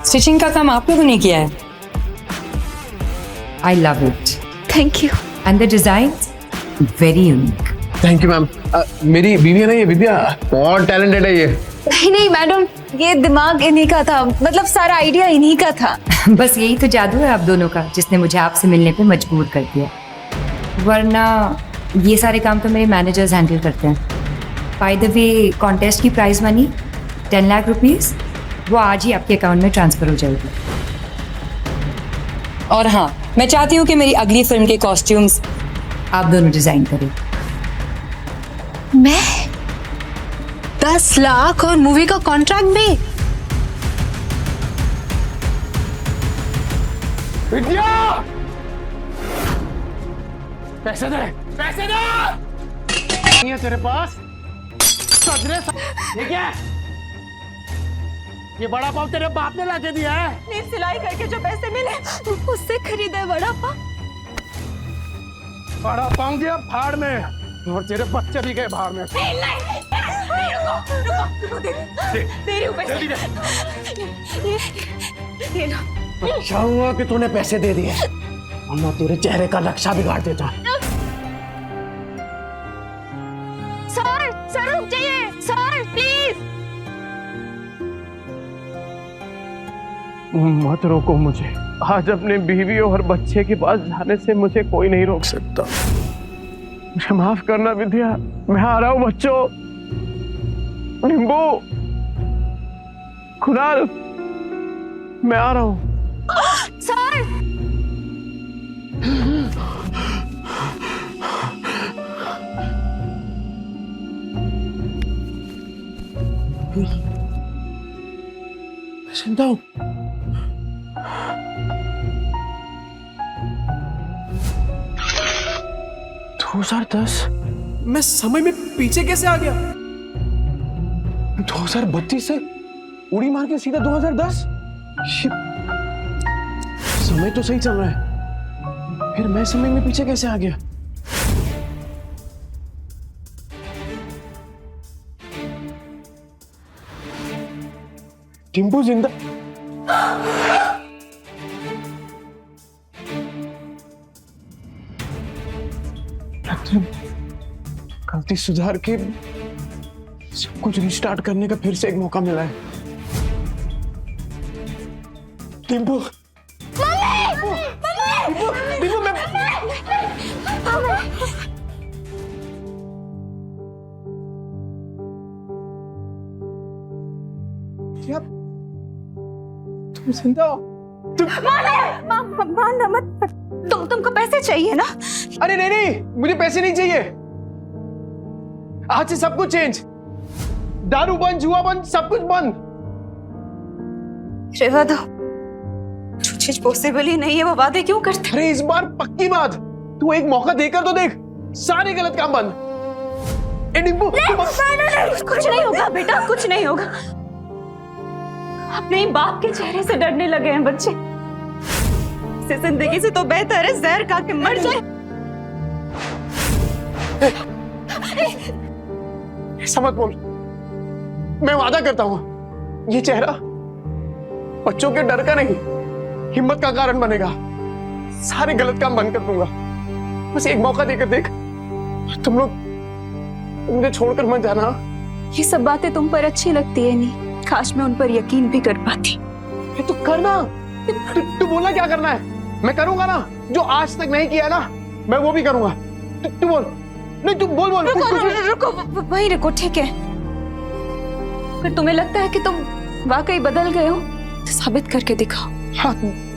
Stitching का काम आप लोगों ने किया है। I love it. Thank you. And the design very unique. Thank you ma'am. मेरी बीवी है ना ये विद्या, बहुत टैलेंटेड है ये। नहीं नहीं मैडम, ये दिमाग इन्हीं का था, मतलब सारा आइडिया इन्हीं का था। बस यही तो जादू है आप दोनों का, जिसने मुझे आपसे मिलने पे मजबूर कर दिया, वरना ये सारे काम तो मेरे मैनेजर्स हैंडल करते हैं। बाय द वे, कॉन्टेस्ट की प्राइज मनी 10 लाख रुपीस वो आज ही आपके अकाउंट में ट्रांसफर हो जाएगी। और हाँ, मैं चाहती हूँ कि मेरी अगली फिल्म के कॉस्ट्यूम्स आप दोनों डिजाइन करें। मैं 10 लाख और मूवी का कॉन्ट्रैक्ट भी? विद्या, पैसे दे, पैसे दे। नहीं है तेरे पास? ये क्या है? ये बड़ा पाव तेरे बाप ने लाके दिया है। नहीं, सिलाई करके जो पैसे मिले उससे खरीदा वड़ा पाव। बड़ा पाव गया भाड़ में और तेरे बच्चे भी गए भाड़ में। रुको, दे रही हूँ पैसे। ये लो। अच्छा हुआ कि तूने पैसे दे दिए, वरना तेरे चेहरे का नक्शा बिगाड़ देता। सर रुक जाइए, सर प्लीज। मत रोको मुझे। आज अपने बीवी और बच्चे के पास जाने से मुझे कोई नहीं रोक सकता। मुझे माफ करना विद्या, मैं आ रहा हूँ बच्चों। निम्बू, कुणाल, मैं आ रहा हूँ। सर चिंता हूँ। मैं समय में पीछे कैसे आ गया? 2032 से उड़ी मार के सीधा 2010। समय तो सही चल रहा है, फिर मैं समय में पीछे कैसे आ गया? टिम्पू जिंदा? गलती सुधार के सब कुछ रिस्टार्ट करने का फिर से एक मौका मिला है। टिम्पू, टिम्पू, मैं क्या? तुम जिंदा हो? मारना मत। तुमको पैसे चाहिए ना? अरे नहीं नहीं, मुझे पैसे नहीं चाहिए। आज से सब कुछ चेंज। दारू बंद, जुआ बंद, सब कुछ बंद। रेवा दो, जो चीज पॉसिबल ही नहीं है वो वादे क्यों करते? अरे इस बार पक्की बात, तू एक मौका देकर तो देख। सारे गलत काम बंद। ए डिम्पू, कुछ नहीं होगा बेटा, कुछ नहीं होगा। अपने ही बाप के चेहरे से डरने लगे हैं बच्चे। इसे जिंदगी से तो बेहतर है जहर खा के मर जाए। ऐसा मत बोल। मैं वादा करता हूं, ये चेहरा बच्चों के डर का नहीं, हिम्मत का कारण बनेगा। सारे गलत काम बंद कर दूंगा। बस एक मौका देकर देख। तुम लोग मुझे छोड़कर मत जाना। ये सब बातें तुम पर अच्छी लगती है नहीं, काश मैं उन पर यकीन भी कर पाती। तो करना। तू बोलना क्या करना है, मैं करूंगा ना। जो आज तक नहीं किया ना, मैं वो भी करूंगा। तू बोल। नहीं तू बोल। रुको, वहीं रुको, ठीक है। अगर तुम्हें लगता है कि तुम वाकई बदल गए हो तो साबित करके दिखाओ। हाँ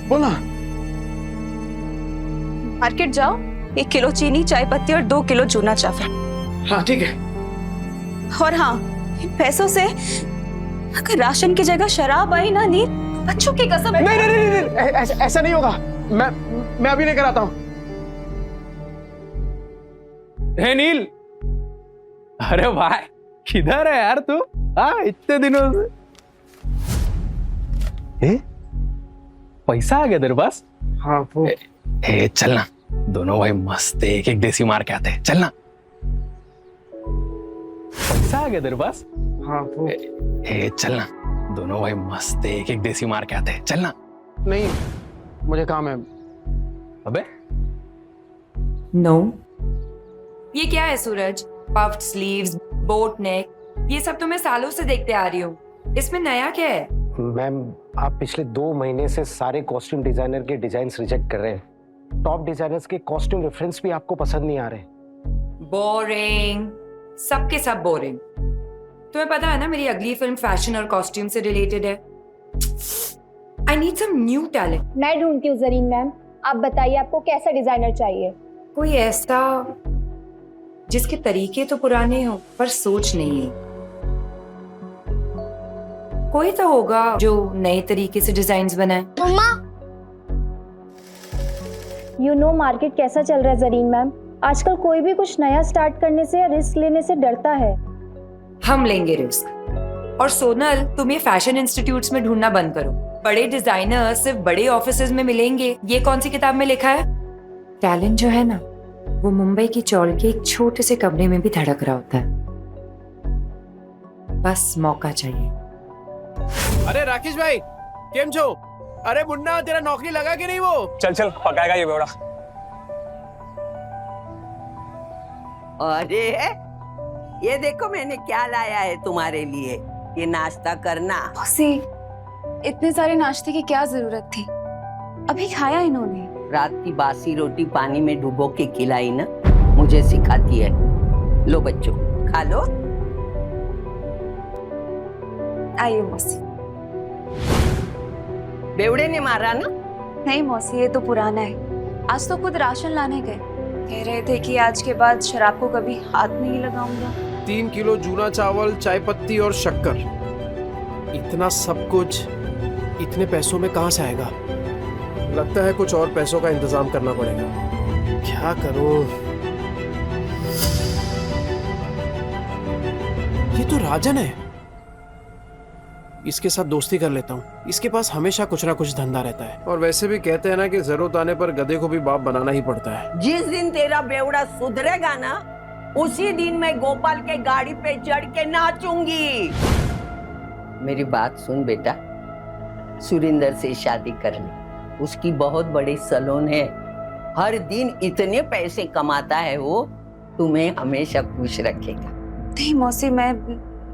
बोलना। मार्केट जाओ, 1 किलो चीनी, चाय पत्ती और 2 किलो चूना चावल। हाँ ठीक है। और हाँ, इन पैसों से अगर राशन की जगह शराब आई ना नील, बच्चों की कसम। नहीं, ऐसा नहीं होगा। मैं अभी लेकर आता हूँ। हे नील, अरे भाई किधर है यार तू? हाँ इतने दिनों से। पैसा आ गया तेरे पास? हाँ वो चलना दोनों भाई मस्त एक एक देसी मार के आते हैं, चलना। पैसा आ गया तेरे पास? हाँ वो चलना दोनों भाई मस्त एक एक देसी मार के आते हैं, चलना। नहीं, मुझे काम है। अबे नो। ये क्या है सूरज? पफ्ड स्लीव्स, बोट नेक, ये सब तो मैं सालों से देखते आ रही हूँ। इसमें नया क्या है? मैम, आप पिछले 2 महीने से सारे कॉस्ट्यूम डिजाइनर के डिजाइन्स रिजेक्ट कर रहे हैं। टॉप डिजाइनर्स के कॉस्ट्यूम रेफरेंस भी आपको पसंद नहीं आ रहे। बोरिंग, सबके सब बोरिंग। तुम्हें पता है ना मेरी अगली फिल्म फैशन और कॉस्ट्यूम से रिलेटेड है। I need some new talent. मैं ढूंढती हूँ जरीन मैम, आप बताइए आपको कैसा डिजाइनर चाहिए? कोई ऐसा जिसके तरीके तो पुराने हो पर सोच नहीं है। कोई तो होगा जो नए तरीके से डिजाइन्स बनाए। यू नो मार्केट कैसा चल रहा है जरीन मैम, आजकल कोई भी कुछ नया स्टार्ट करने से या रिस्क लेने से डरता है। हम लेंगे रिस्क। और सोनल, तुम ये फैशन इंस्टीट्यूट्स में ढूंढना बंद करो। बड़े डिजाइनर सिर्फ बड़े ऑफिसेज में मिलेंगे, ये कौन सी किताब में लिखा है? टैलेंट जो है ना, वो मुंबई की चौल के एक छोटे से कमरे में भी धड़क रहा होता है। बस मौका चाहिए। अरे राकेश भाई, केम छो? अरे मुन्ना, तेरा नौकरी लगा कि नहीं वो? चल चल, पकाएगा ये बेवड़ा। अरे ये देखो मैंने क्या लाया है तुम्हारे लिए, ये नाश्ता करना। मौसी, इतने सारे नाश्ते की क्या जरूरत थी? अभी खाया इन्होंने। रात की बासी रोटी पानी में डुबो के खिलाई ना, मुझे सिखाती है। लो बच्चों, खा लो। आइए मौसी। बेवड़े ने मारा ना? नहीं मौसी, ये तो पुराना है। आज तो खुद राशन लाने गए, कह रहे थे कि आज के बाद शराब को कभी हाथ नहीं लगाऊंगा। 3 किलो जूना चावल, चाय पत्ती और शक्कर, इतना सब कुछ इतने पैसों में कहां से आएगा? लगता है कुछ और पैसों का इंतजाम करना पड़ेगा। क्या करूं? ये तो राजन है, इसके साथ दोस्ती कर लेता हूँ। इसके पास हमेशा कुछ ना कुछ धंधा रहता है, और वैसे भी कहते हैं ना कि जरूरत आने पर गधे को भी बाप बनाना ही पड़ता है। जिस दिन तेरा बेवड़ा सुधरेगा ना, उसी दिन मैं गोपाल के गाड़ी पे चढ़ के नाचूंगी। मेरी बात सुन बेटा, सुरिंदर से शादी कर ले। उसकी बहुत बड़ी सैलून है, हर दिन इतने पैसे कमाता है वो, तुम्हें हमेशा खुश रखेगा। नहीं मौसी, मैं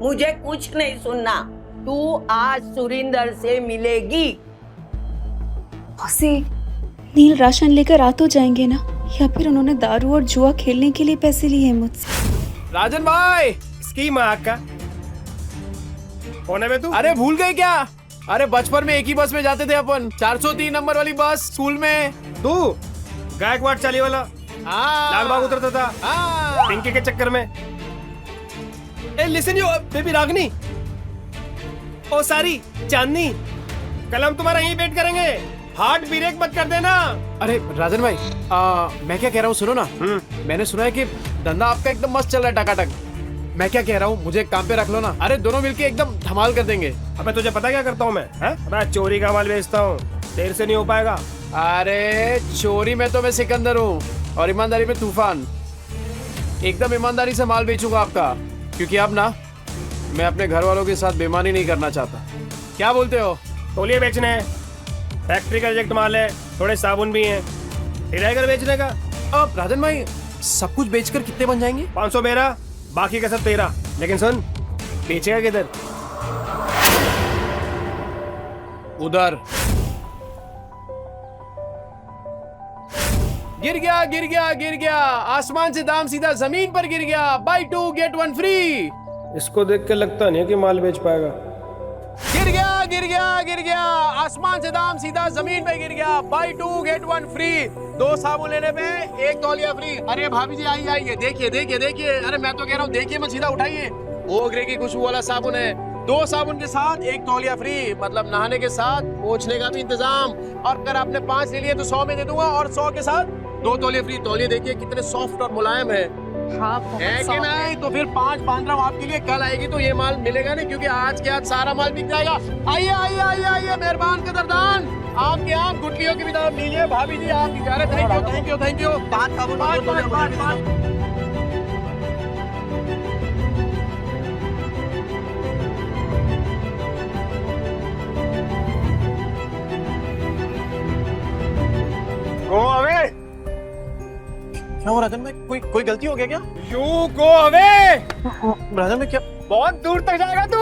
मुझे कुछ नहीं सुनना, तू आज सुरिंदर से मिलेगी। मौसी, नील राशन लेकर आ तो जाएंगे ना, या फिर उन्होंने दारू और जुआ खेलने के लिए पैसे लिए हैं मुझसे? राजन भाई, इसकी माँ का कौन है बे तू? अरे भूल गए क्या? अरे बचपन में एक ही बस में जाते थे अपन, 403 नंबर वाली बस स्कूल में। तू गायकवाड़ चाली वाला लाल बाग उतरता था पिंकी के चक्कर में। ए लिसन यू बेबी रागनी, ओ सारी चांदनी, कल हम तुम्हारा यहीं वेट करेंगे, हार्ट ब्रेक मत कर देना। अरे राजन भाई, मैं क्या कह रहा हूँ सुनो ना। मैंने सुना है कि धंधा आपका एकदम मस्त चल रहा है, टकाटक। मैं क्या कह रहा हूँ, मुझे काम पे रख लो ना। अरे दोनों मिलके एकदम धमाल कर देंगे। अबे तुझे पता क्या करता हूँ मैं? अबे चोरी का माल बेचता हूँ, देर से नहीं हो पाएगा। अरे चोरी में तो मैं सिकंदर हूँ और ईमानदारी में तूफान। एकदम ईमानदारी से माल बेचूंगा आपका, क्योंकि अब ना मैं अपने घर वालों के साथ बेईमानी नहीं करना चाहता। क्या बोलते हो? तौलिए बेचने हैं, फैक्ट्री का रिजेक्ट माल है, थोड़े साबुन भी हैं, इरागर बेचने का। अब राजन भाई, सब कुछ बेचकर कितने बन जाएंगे? 500 मेरा, बाकी का सब तेरा। लेकिन सुन, बेचेगा किधर? उधर। गिर गया गिर गया गिर गया, आसमान से दाम सीधा जमीन पर गिर गया। Buy 2 get 1 free. इसको देख के लगता नहीं है कि माल बेच पाएगा। गिर गया गिर गया गिर गया, आसमान से दाम सीधा जमीन पे गिर गया। Buy 2 get 1 free. 2 साबुन लेने पे 1 तौलिया फ्री। अरे भाभी जी आइए आइए, देखिए देखिए देखिए। अरे मैं तो कह रहा हूँ देखिए मत, सीधा उठाइए। ओगरे की खुशबू वाला साबुन है। 2 साबुन के साथ 1 तौलिया फ्री, मतलब नहाने के साथ पोंछने का भी इंतजाम। और अगर आपने 5 ले लिए तो 100 में दे दूंगा, और 100 के साथ 2 तौलिया फ्री। तौलिए देखिए कितने सॉफ्ट और मुलायम है। हाँ, है कि नहीं? तो फिर 5 बांध रहा हूँ आपके लिए। कल आएगी तो ये माल मिलेगा नहीं, क्योंकि आज के आज सारा माल बिक जाएगा। आइए आइए आइए आइए, मेहरबान कदरदान। आपके आप गुटलियों की भी दाम लीजिए। भाभी जी आपकी जा रहे। Thank you thank you thank you. 5 साबुन, 5। क्या हो राजन भाई, कोई गलती हो गया क्या? You go away. राजन भाई क्या? बहुत दूर तक जाएगा तू।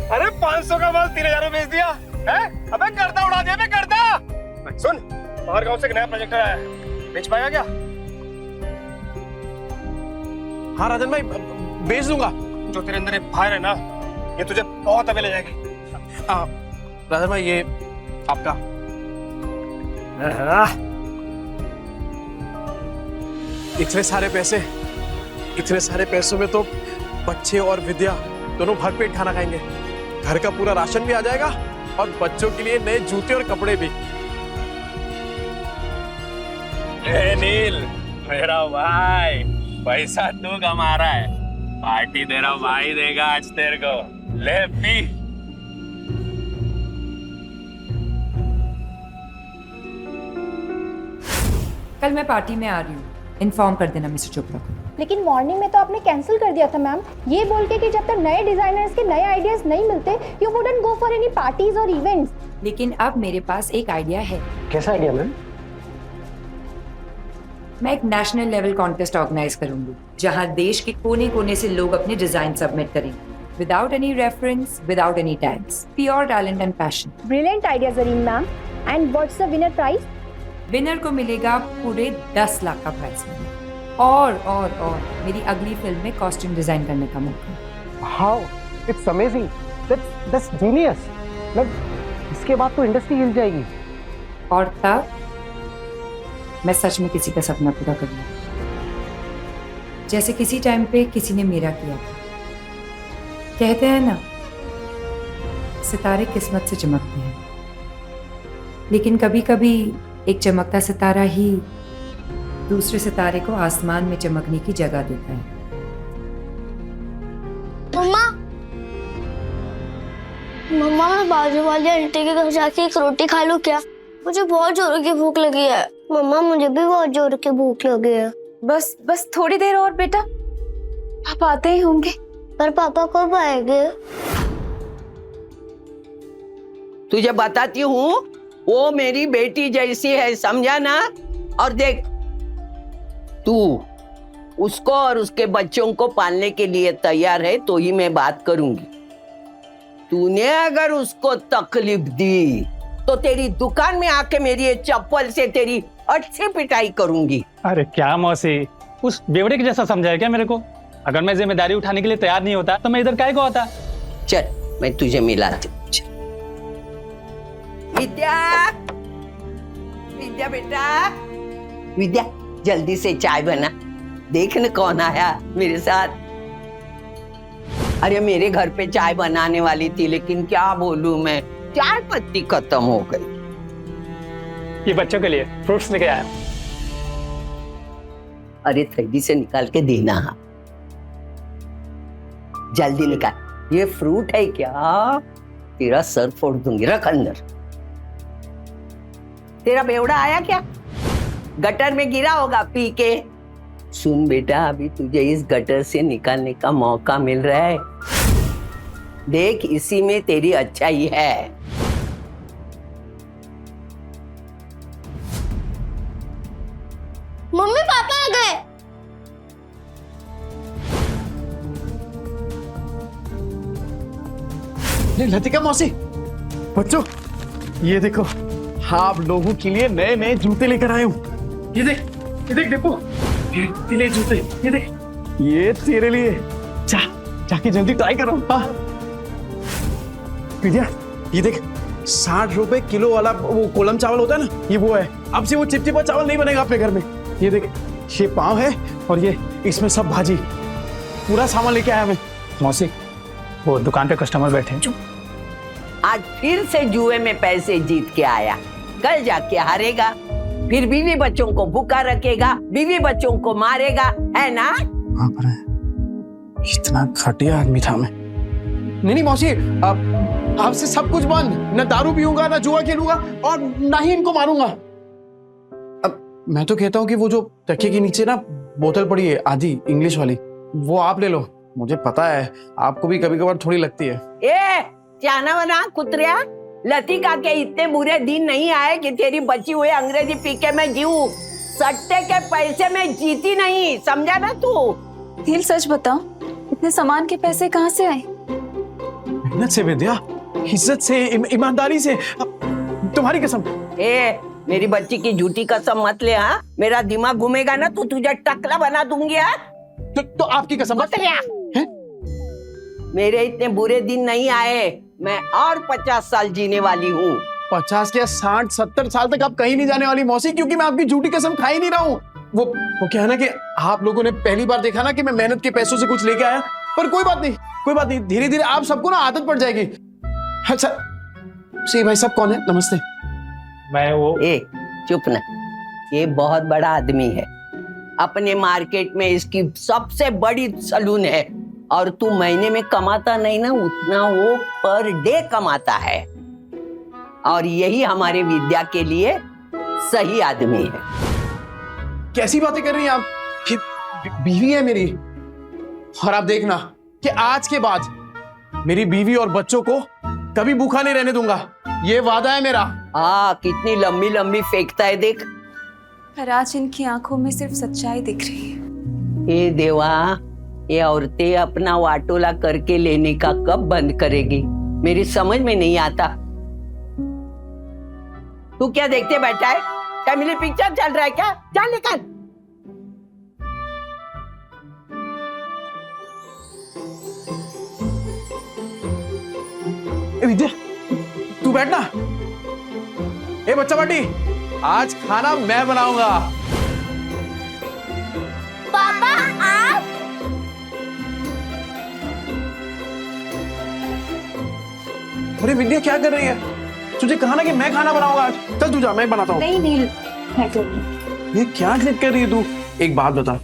अरे 500 का माल 3000 में बेच दिया है? अबे गर्दा उड़ा दिया, गर्दा। सुन, बाहर गांव से एक नया प्रोजेक्टर आया है, बेच पाएगा क्या? हाँ राजन भाई, बेच दूंगा। जो तेरे अंदर एक फायर है ना, ये तुझे बहुत आगे ले जाएगी। राजन भाई ये आपका। इतने सारे पैसों में तो बच्चे और विद्या दोनों भरपेट खाना खाएंगे। घर का पूरा राशन भी आ जाएगा और बच्चों के लिए नए जूते और कपड़े भी। नील, मेरा भाई, पैसा तू कमा रहा है, पार्टी तेरा भाई देगा आज तेरे को। ले पी। कल मैं पार्टी में आ रही हूँ, इन्फॉर्म कर देना मिस्टर चोपड़ा को। लेकिन मॉर्निंग में तो आपने कैंसिल कर दिया था मैम, ये बोल के कि जब तक नए डिजाइनर्स के नए आइडियाज नहीं मिलते you wouldn't go for any parties और इवेंट्स। लेकिन अब मेरे पास एक आइडिया है। कैसा आइडिया मैम? मैं एक नेशनल लेवल कॉन्टेस्ट ऑर्गेनाइज करूंगी, जहां देश के कोने कोने से लोग अपने डिजाइन सबमिट करेंगे, without any reference, without any tags, pure talent and passion. Brilliant idea Zareen ma'am. And what's the winner prize? Winner को मिलेगा पूरे 10 लाख का प्राइज मनी और मेरी अगली फिल्म में कॉस्ट्यूम डिजाइन करने का मौका। How, it's amazing, that's genius. Ma'am, इसके बाद तो इंडस्ट्री हिल जाएगी। और तब मैं सच में किसी का सपना पूरा करूंगा, जैसे किसी टाइम पे किसी ने मेरा किया था। कहते हैं ना, सितारे किस्मत से चमकते हैं, लेकिन कभी कभी एक चमकता सितारा ही दूसरे सितारे को आसमान में चमकने की जगह देता है। मम्मा, मैं बाजू वाली आंटी के घर जाके एक रोटी खा लूं क्या? मुझे बहुत जोर की भूख लगी है। मम्मा, मुझे भी बहुत जोर की भूख लगी है। बस थोड़ी देर और बेटा, पापा आते ही होंगे। पर पापा कब आएंगे? तुझे बताती हूँ, वो मेरी बेटी जैसी है, समझा ना? और देख, तू उसको और उसके बच्चों को पालने के लिए तैयार है तो ही मैं बात करूंगी। तूने अगर उसको तकलीफ दी तो तेरी दुकान में आके मेरी ये चप्पल से तेरी अच्छी पिटाई करूंगी। अरे क्या मौसी, उस बेवड़े के जैसा समझाया क्या मेरे को? अगर मैं जिम्मेदारी उठाने के लिए तैयार नहीं होता तो मैं इधर काहे को आता? चल, मैं तुझे मिलाती हूँ। विद्या, विद्या बेटा, विद्या जल्दी से चाय बना। देख न कौन आया मेरे साथ। अरे मेरे घर पे चाय बनाने वाली थी, लेकिन क्या बोलूं मैं, चाय पत्ती खत्म हो गई। ये बच्चों के लिए फ्रूट्स लेके आया। अरे थैली से निकाल के देना। हाँ, जल्दी निकाल। ये फ्रूट है क्या? तेरा सर फोड़ दूंगी। रख अंदर। तेरा बेवड़ा आया क्या? गटर में गिरा होगा पी के। सुन बेटा, अभी तुझे इस गटर से निकालने का मौका मिल रहा है। देख, इसी में तेरी अच्छाई है। मम्मी, पापा आ गए। लतिका मौसी, बच्चों ये देखो, आप लोगों के लिए नए नए जूते लेकर आया हूँ। ये देख देखो, ये ले जूते, ये देख, ये तेरे लिए। जाके जल्दी ट्राई करो। हाँ विद्या, ये देख, 60 रुपए किलो वाला वो कोलम चावल होता है ना, ये वो है। अब से वो चिपचिपा चावल नहीं बनेगा अपने घर में। ये देख, ये पाव है और ये इसमें सब भाजी, पूरा सामान लेके आया मैं। मौसी, वो दुकान पे कस्टमर बैठे हैं। आज फिर से जुए में पैसे जीत के आया, कल जाके हारेगा, फिर बीवी बच्चों को भूखा रखेगा, बीवी बच्चों को मारेगा, है ना? हाँ पर इतना घटिया आदमी था मैं। नहीं मौसी, आपसे सब कुछ बंद। न दारू पीऊंगा, न जुआ खेलूंगा और ना ही इनको मारूंगा। अब मैं तो कहता हूँ कि वो जो तकिए के नीचे ना बोतल पड़ी है आधी इंग्लिश वाली, वो आप ले लो। मुझे पता है आपको भी कभी कभार थोड़ी लगती है। ए जाना वना कुतरिया, लतिका के इतने बुरे दिन नहीं आए कि तेरी बची हुई अंग्रेजी पी के मैं जीऊं। सट्टे के पैसे में जीती नहीं, समझा ना तू? नील सच बताओ, इतने सामान के पैसे कहाँ से आए? मेहनत से विद्या, इज्जत से, ईमानदारी से। तुम्हारी कसम। ए, मेरी बच्ची की झूठी कसम मत ले। हाँ, मेरा दिमाग घूमेगा ना तो तुझे टकला बना दूंगी यार। तो आपकी कसम मत ले। मेरे इतने बुरे दिन नहीं आए, मैं और 50 साल जीने वाली हूँ। 50 क्या 60 70 साल तक आप कहीं नहीं जाने वाली मौसी, क्योंकि मैं आपकी झूठी कसम खा ही नहीं रहा हूँ। वो क्या है ना कि आप लोगों ने पहली बार देखा ना कि मैं मेहनत के पैसों से कुछ लेके आया, पर कोई बात नहीं, धीरे धीरे आप सबको ना आदत पड़ जाएगी। अच्छा सी भाई साहब कौन है? नमस्ते। मैं वो ए, चुप ना, ये बहुत बड़ा आदमी है, अपने मार्केट में इसकी सबसे बड़ी सलून है, और तू महीने में कमाता नहीं ना उतना वो पर डे कमाता है, और यही हमारे विद्या के लिए सही आदमी है। कैसी बातें कर रही हैं आप? ये बीवी है मेरी, और आप देखना कि आज के बाद मेरी बीवी और बच्चों को कभी भूखा नहीं रहने दूंगा, ये वादा है मेरा। कितनी लंबी लंबी फेंकता है देख। पर आज इनकी आंखों में सिर्फ सच्चाई दिख रही है। ए देवा, ये औरतें अपना वाटोला करके लेने का कब बंद करेगी, मेरी समझ में नहीं आता। तू क्या देखते बैठा है? फैमिली पिक्चर चल रहा है क्या? चल निकल। विद्या तू बैठना। ए बच्चा पार्टी, आज खाना मैं बनाऊंगा। पापा आप? अरे विद्या क्या कर रही है? तुझे कहा ना कि मैं खाना बनाऊंगा आज। चल तू जा, मैं बनाता हूँ। नहीं नील, मैं करूँगी। ये क्या जिद कर रही है तू? एक बात बता,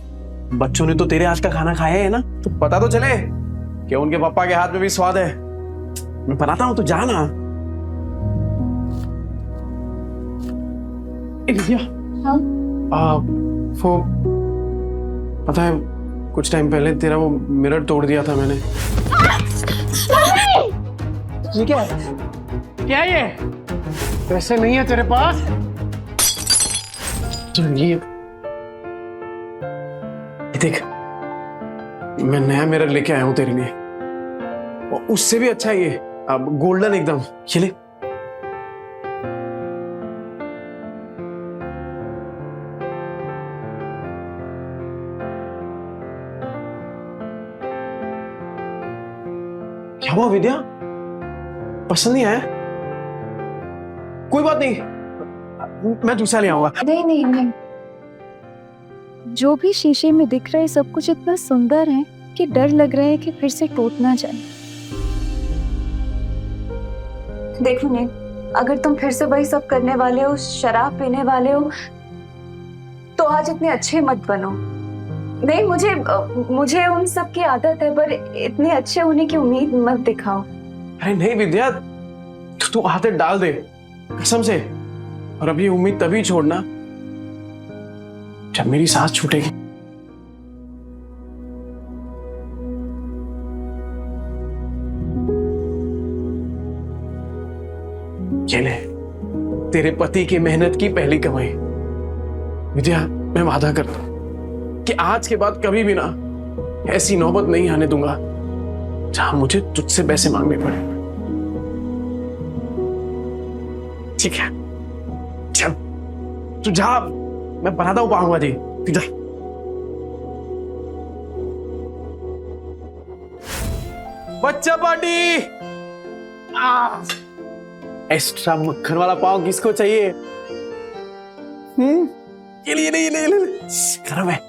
बच्चों ने तो तेरे आज का खाना खाया है ना, तो पता तो चले कि उनके पापा के हाथ में भी स्वाद है। मैं बनाता हूँ, तो जा ना। विद्या, हाँ? वो पता है कुछ टाइम पहले तेरा वो मिरर तोड़ दिया था मैंने। ये क्या है? क्या ये? पैसे नहीं है तेरे पास? तो ये देख, मैं नया मिरर लेके आया हूं तेरे लिए, और उससे भी अच्छा ये, अब गोल्डन एकदम। ये ले। क्या हुआ विद्या? पसंद नहीं आया? कोई बात नहीं, मैं दूसरा ले आऊंगा। नहीं नहीं नहीं, जो भी शीशे में दिख रहा है सब कुछ इतना सुंदर है कि डर लग रहा है कि फिर से टूट ना जाए। देखो नील, अगर तुम फिर से वही सब करने वाले हो, शराब पीने वाले हो, तो आज इतने अच्छे मत बनो। नहीं, मुझे उन सब की आदत है, पर इतने अच्छे होने की उम्मीद मत दिखाओ। अरे नहीं विद्या, तू आदत डाल दे कसम से, और अब ये उम्मीद तभी छोड़ना जब मेरी सांस छूटेगी। ये ले, तेरे पति की मेहनत की पहली कमाई। विद्या, मैं वादा करता हूं कि आज के बाद कभी भी ना ऐसी नौबत नहीं आने दूंगा जहां मुझे तुझसे पैसे मांगने पड़े। ठीक है, चल तू जा, मैं बनाता हूं पाव भाजी। तू जा। बच्चा पार्टी, एक्स्ट्रा मक्खन वाला पाव किसको चाहिए? ये ले गरम है।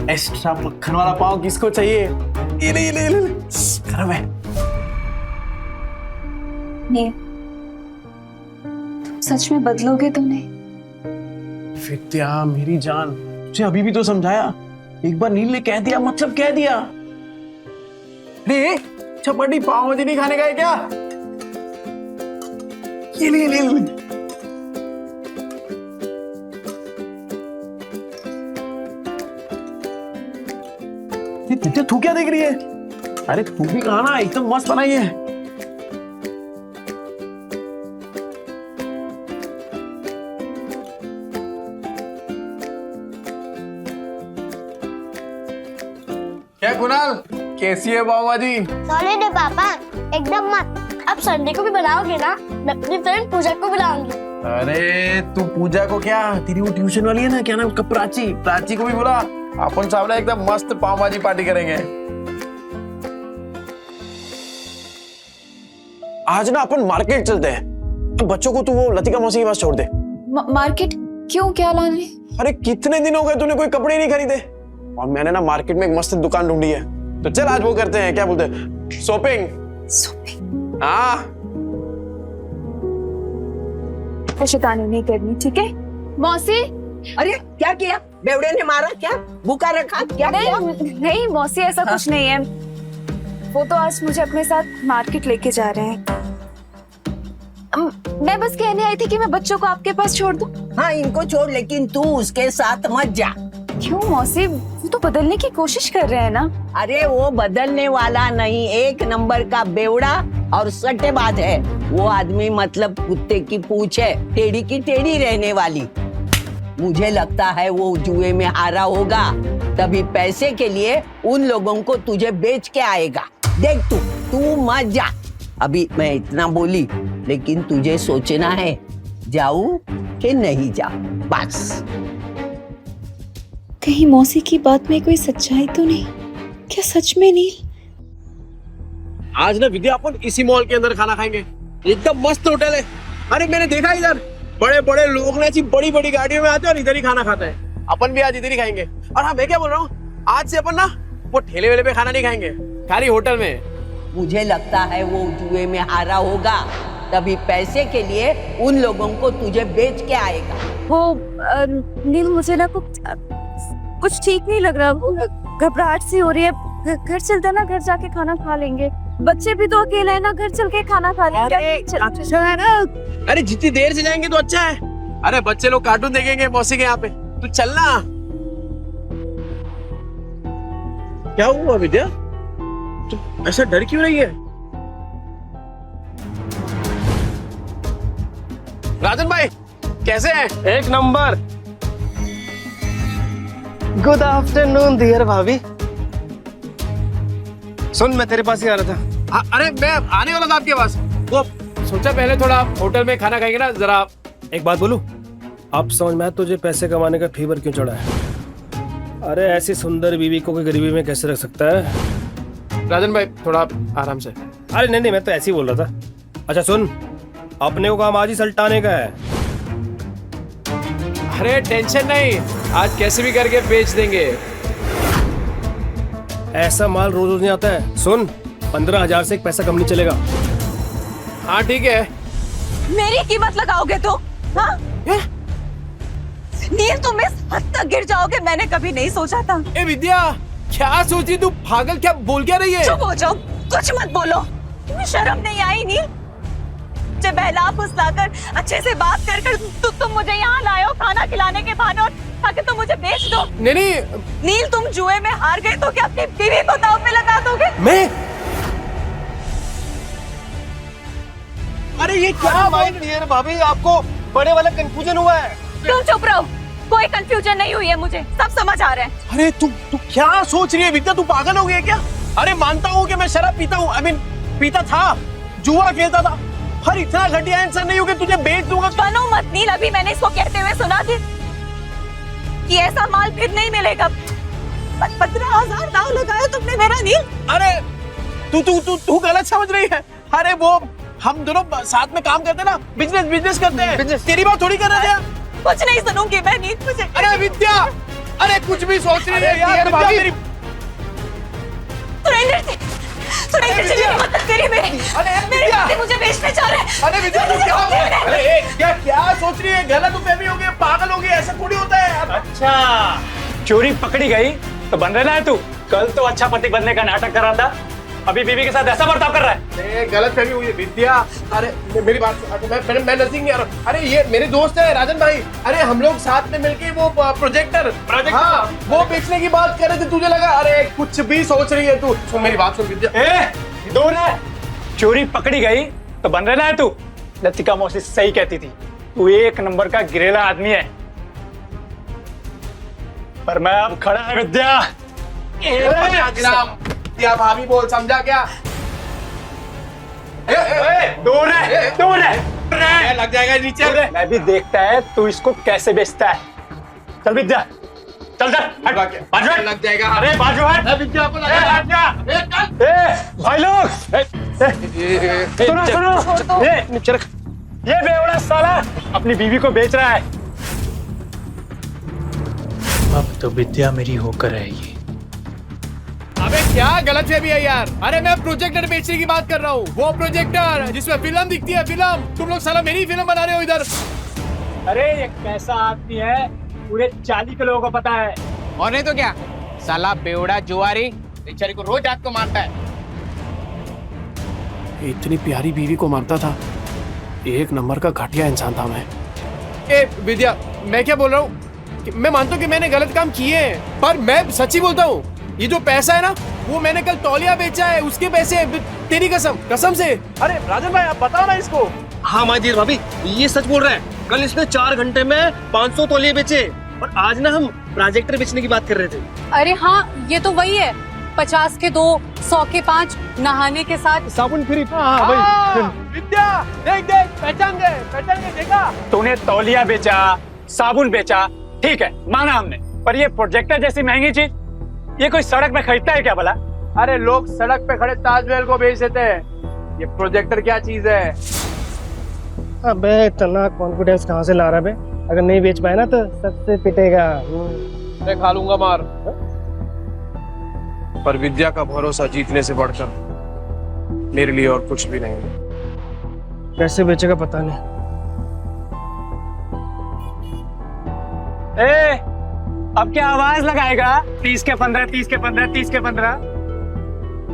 एक्स्ट्रा मक्खन वाला पाव किसको चाहिए? ये ले गरम है। नील, तुम सच में बदलोगे तो नहीं? विद्या मेरी जान, तुझे अभी भी तो समझाया। एक बार नील ने कह दिया मतलब कह दिया। अरे चपाटी पाव भाजी नहीं खाने का है क्या? ये ले। तू क्या देख रही है? अरे तू भी खाना, एकदम मस्त बनाई है। कैसी है पाव भाजी? सॉलिड है पापा, एकदम मस्त। अब संडे को भी बनाओगे ना? मैं अपनी फ्रेंड पूजा को बुलाऊंगी। अरे तू पूजा को क्या, तेरी वो ट्यूशन वाली है ना, क्या नाम उसका, प्राची को भी बुला। अपन सामने एकदम मस्त पाव भाजी पार्टी करेंगे। आज ना अपन मार्केट चलते हैं। तो बच्चों को तू वो लतिका मौसी के पास छोड़ दे। मार्केट क्यों, क्या लाने? अरे कितने दिन हो गए तूने कोई कपड़े नहीं खरीदे, और मैंने ना मार्केट में एक मस्त दुकान ढूंढी है। तो चल आज वो करते हैं, क्या बोलते हैं, शॉपिंग। हाँ शैतानी नहीं करनी, ठीक है? मौसी, अरे क्या किया? बेवड़े ने मारा क्या? भूखा रखा क्या? नहीं मौसी, ऐसा कुछ नहीं है। वो तो आज मुझे अपने साथ मार्केट लेके जा रहे हैं। मैं बस कहने आई थी कि मैं बच्चों को आपके पास छोड़ दूं। हाँ इनको छोड़, लेकिन तू उसके साथ मत जा। क्यों मौसी, वो तो बदलने की कोशिश कर रहे हैं ना। अरे वो बदलने वाला नहीं, एक नंबर का बेवड़ा और सट्टेबाज है वो आदमी। मतलब कुत्ते की पूंछ है, टेढ़ी की टेढ़ी रहने वाली। मुझे लगता है वो जुए में हारा होगा, तभी पैसे के लिए उन लोगों को तुझे बेच के आएगा। देख तू मत जा। अभी मैं इतना बोली, लेकिन तुझे सोचना है जाऊं कि नहीं जाऊं, बस। कहीं मौसी की बात में कोई सच्चाई तो नहीं? क्या सच में नील? आज ना विद्या अपन इसी मॉल के अंदर खाना खाएंगे, एकदम मस्त होटल है। अरे मैंने देखा इधर बड़े बड़े लोग ना ऐसी बड़ी बड़ी गाड़ियों में आते हैं और इधर ही खाना खाते हैं। अपन भी आज इधर ही खाएंगे। और हाँ मैं क्या बोल रहा हूँ, आज से अपन ना वो ठेले वेले पे खाना नहीं खाएंगे, खाली होटल में। मुझे लगता है वो जुए में हारा होगा, तभी पैसे के लिए उन लोगों को तुझे बेच के आएगा। वो नील, मुझे ना कुछ ठीक नहीं लग रहा। वो घबराहट सी हो रही है। घर चलते हैं ना, घर जाके खाना खा लेंगे। बच्चे भी तो अकेले हैं ना, घर चल के खाना खा लेंगे। अरे जितनी देर से जाएंगे तो अच्छा है। अरे बच्चे लोग कार्टून देखेंगे मौसी के यहाँ पे, तू चलना। क्या हुआ विद्या, तू ऐसा डर क्यों रही है? राजन भाई कैसे हैं? एक नंबर। गुड आफ्टरनून डियर भाभी। सुन मैं तेरे पास ही आ रहा था। अरे मैं आने वाला था आपके पास। वो सोचा पहले थोड़ा होटल में खाना खाएंगे ना, जरा। एक बात बोलूं, अब समझ में आया तुझे पैसे कमाने का फीवर क्यों चढ़ा है। अरे ऐसी सुंदर बीवी को कोई गरीबी में कैसे रख सकता है? राजन भाई थोड़ा आराम से। अरे नहीं मैं तो ऐसे ही बोल रहा था। अच्छा सुन, अपने को काम आज ही सल्टाने का है। अरे टेंशन नहीं, आज कैसे भी करके बेच देंगे। ऐसा माल रोज रोज नहीं आता है। सुन 15,000 से एक पैसा कम नहीं चलेगा। हाँ ठीक है। मेरी कीमत लगाओगे तो? हाँ? नील, तुम इस हद तक गिर जाओगे मैंने कभी नहीं सोचा था। ए विद्या, क्या सोची तू? पागल, क्या बोल क्या रही है? चुप हो जाओ, कुछ मत बोलो। तुम्हें शर्म नहीं आई नील? मुझे बहला फुसलाकर अच्छे से बात कर तुम मुझे यहाँ लाए हो खाना खिलाने के बहाने, ताकि तुम मुझे बेच दो। नहीं नील, तुम जुए में हार गए तो क्या अपनी बीवी को दांव पे लगा दोगे? मैं? अरे ये क्या डियर भाभी, आपको बड़े वाला कंफ्यूजन हुआ है। तुम चुप रहो, कोई कंफ्यूजन नहीं हुई है, मुझे सब समझ आ रहा है। अरे तू क्या सोच रही है विद्या, तू पागल हो गई है क्या? अरे मानता हूँ कि मैं शराब पीता हूँ, आई मीन पीता था, जुआ खेलता था, पर इतना घटिया इंसान नहीं हूँ कि तुझे बेच दूंगा। बनो मत नील, अभी मैंने इसको कहते हुए सुना कि ऐसा माल फिर नहीं मिलेगा। 15,000 दाव लगाया तुमने मेरा नील। अरे तू गलत समझ रही है। अरे वो हम दोनों साथ में काम करते ना, बिजनेस करते हैं। तेरी बात थोड़ी कर रहे थे। कुछ नहीं सुनूंगी मैं नील, मुझे। अरे विद्या, अरे कुछ भी सोच रही है यार विद्या मेरी। सुरेंद्र जी ने मदद करी मेरी। अरे मेरे पति मुझे बेचने जा रहे हैं। अरे विद्या तू क्या सोच रही है? गलत फहमी हो गई, पागल हो गई, ऐसा थोड़ी होता है। अच्छा, चोरी पकड़ी गई तो बन रहा है तू। कल तो अच्छा पति बनने का नाटक कर रहा था, अभी बीवी के साथ ऐसा बर्ताव कर रहा है। गलत फहमी हुई है विद्या। अरे मेरी बात, मैं नजदीक नहीं आ रहा। अरे ये मेरे दोस्त है राजन भाई। अरे हम लोग साथ में मिलके वो प्रोजेक्टर, हाँ वो बेचने की बात कर रहे थे। तुझे लगा अरे कुछ भी सोच रही है तू। सुन मेरी बात सुन विद्या। दूर है, चोरी पकड़ी गई तो बन रहा है तू। लतिका मौसी सही कहती थी, तू एक नंबर का गिरेला आदमी है। पर मैं अब खड़ा है विद्या। विद्या भाभी बोल, समझा क्या? दूर है, दूर है। लग जाएगा नीचे। मैं भी देखता है तू इसको कैसे बेचता है। चल विद्या, चल चल, हट, बाजू हट। लग जाएगा। अरे बाजू हट। विद्या को हट जा। भाई लोग, सुनो सुनो, ये नीचे रख। ये बेवड़ा साला अपनी बीवी को बेच रहा है। अब तो विद्या मेरी होकर रहेगी। अबे क्या गलत है भी है यार। अरे मैं प्रोजेक्टर बेचने की बात कर रहा हूँ, वो प्रोजेक्टर जिसमें फिल्म दिखती है, फिल्म। तुम लोग साला मेरी फिल्म बना रहे हो इधर। अरे ये कैसा आदमी है, पूरे 40 के लोगों को पता है। और नहीं तो क्या, साला बेवड़ा जुआरी बेचारी को रोज रात को मारता है। इतनी प्यारी बीवी को मारता था, एक नंबर का घटिया इंसान था मैं। ए विद्या, मैं क्या बोल रहा हूँ, मैं मानता हूँ कि मैंने गलत काम किए हैं, पर मैं सच्ची बोलता हूँ, ये जो पैसा है ना, वो मैंने कल तौलिया बेचा है, उसके पैसे। तेरी कसम, कसम से। अरे राजन भाई, आप बताओ ना इसको। हाँ माजी भाभी, ये सच बोल रहा है। कल इसने 4 घंटे में 500 तौलिए बेचे, और आज ना हम प्रोजेक्टर बेचने की बात कर रहे थे। अरे हाँ, ये तो वही है। 50 के 2, 100 के 5, नहाने के साथ साबुन फ्री। विद्या देख देख, पहचान गए, देखा। तूने तौलिया बेचा, साबुन बेचा, ठीक है माना हमने, पर ये प्रोजेक्टर जैसी महंगी चीज ये कोई सड़क में खरीदता है क्या भला? अरे लोग सड़क पे खड़े ताजमहल को बेच देते हैं, ये प्रोजेक्टर क्या चीज है? अबे इतना कॉन्फिडेंस कहाँ से ला रहा है बे? अगर नहीं बेच पाए ना तो सबसे पिटेगा। मैं खा लूंगा मार, पर विद्या का भरोसा जीतने से बढ़कर मेरे लिए और कुछ भी नहीं है। कैसे बेचेगा पता नहीं। अब क्या आवाज लगाएगा? 30 के 15, 30 के 15, 30 के 15।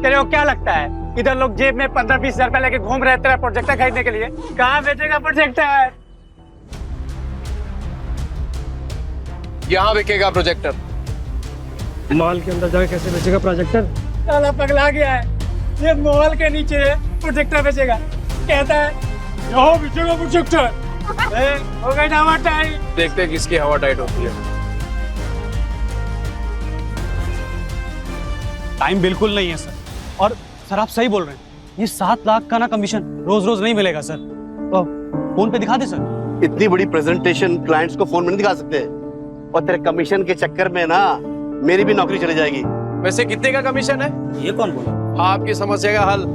तेरे को क्या लगता है इधर लोग जेब में 15-20 हजार रुपए लेके घूम रहे हैं तेरा प्रोजेक्टर खरीदने के लिए? कहाँ बेचेगा प्रोजेक्टर? यहाँ बिकेगा प्रोजेक्टर। मॉल के अंदर जाके कैसे बेचेगा प्रोजेक्टर? साला पगला गया है, ये मॉल के नीचे प्रोजेक्टर बेचेगा, कहता है यहाँ बेचेगा प्रोजेक्टर। हो गई ना हवा टाइट। देखते हैं किसकी हवा टाइट होती है। टाइम बिल्कुल नहीं है सर, और सर आप सही बोल रहे हैं, ये 7 लाख का ना कमीशन रोज रोज नहीं मिलेगा सर। तो फोन पे दिखा दे सर। इतनी बड़ी प्रेजेंटेशन क्लाइंट्स को फोन में नहीं दिखा सकते, और तेरे कमीशन के चक्कर में ना मेरी भी नौकरी चली जाएगी। वैसे कितने का कमीशन है? ये कौन बोला? आपकी समस्या का हल।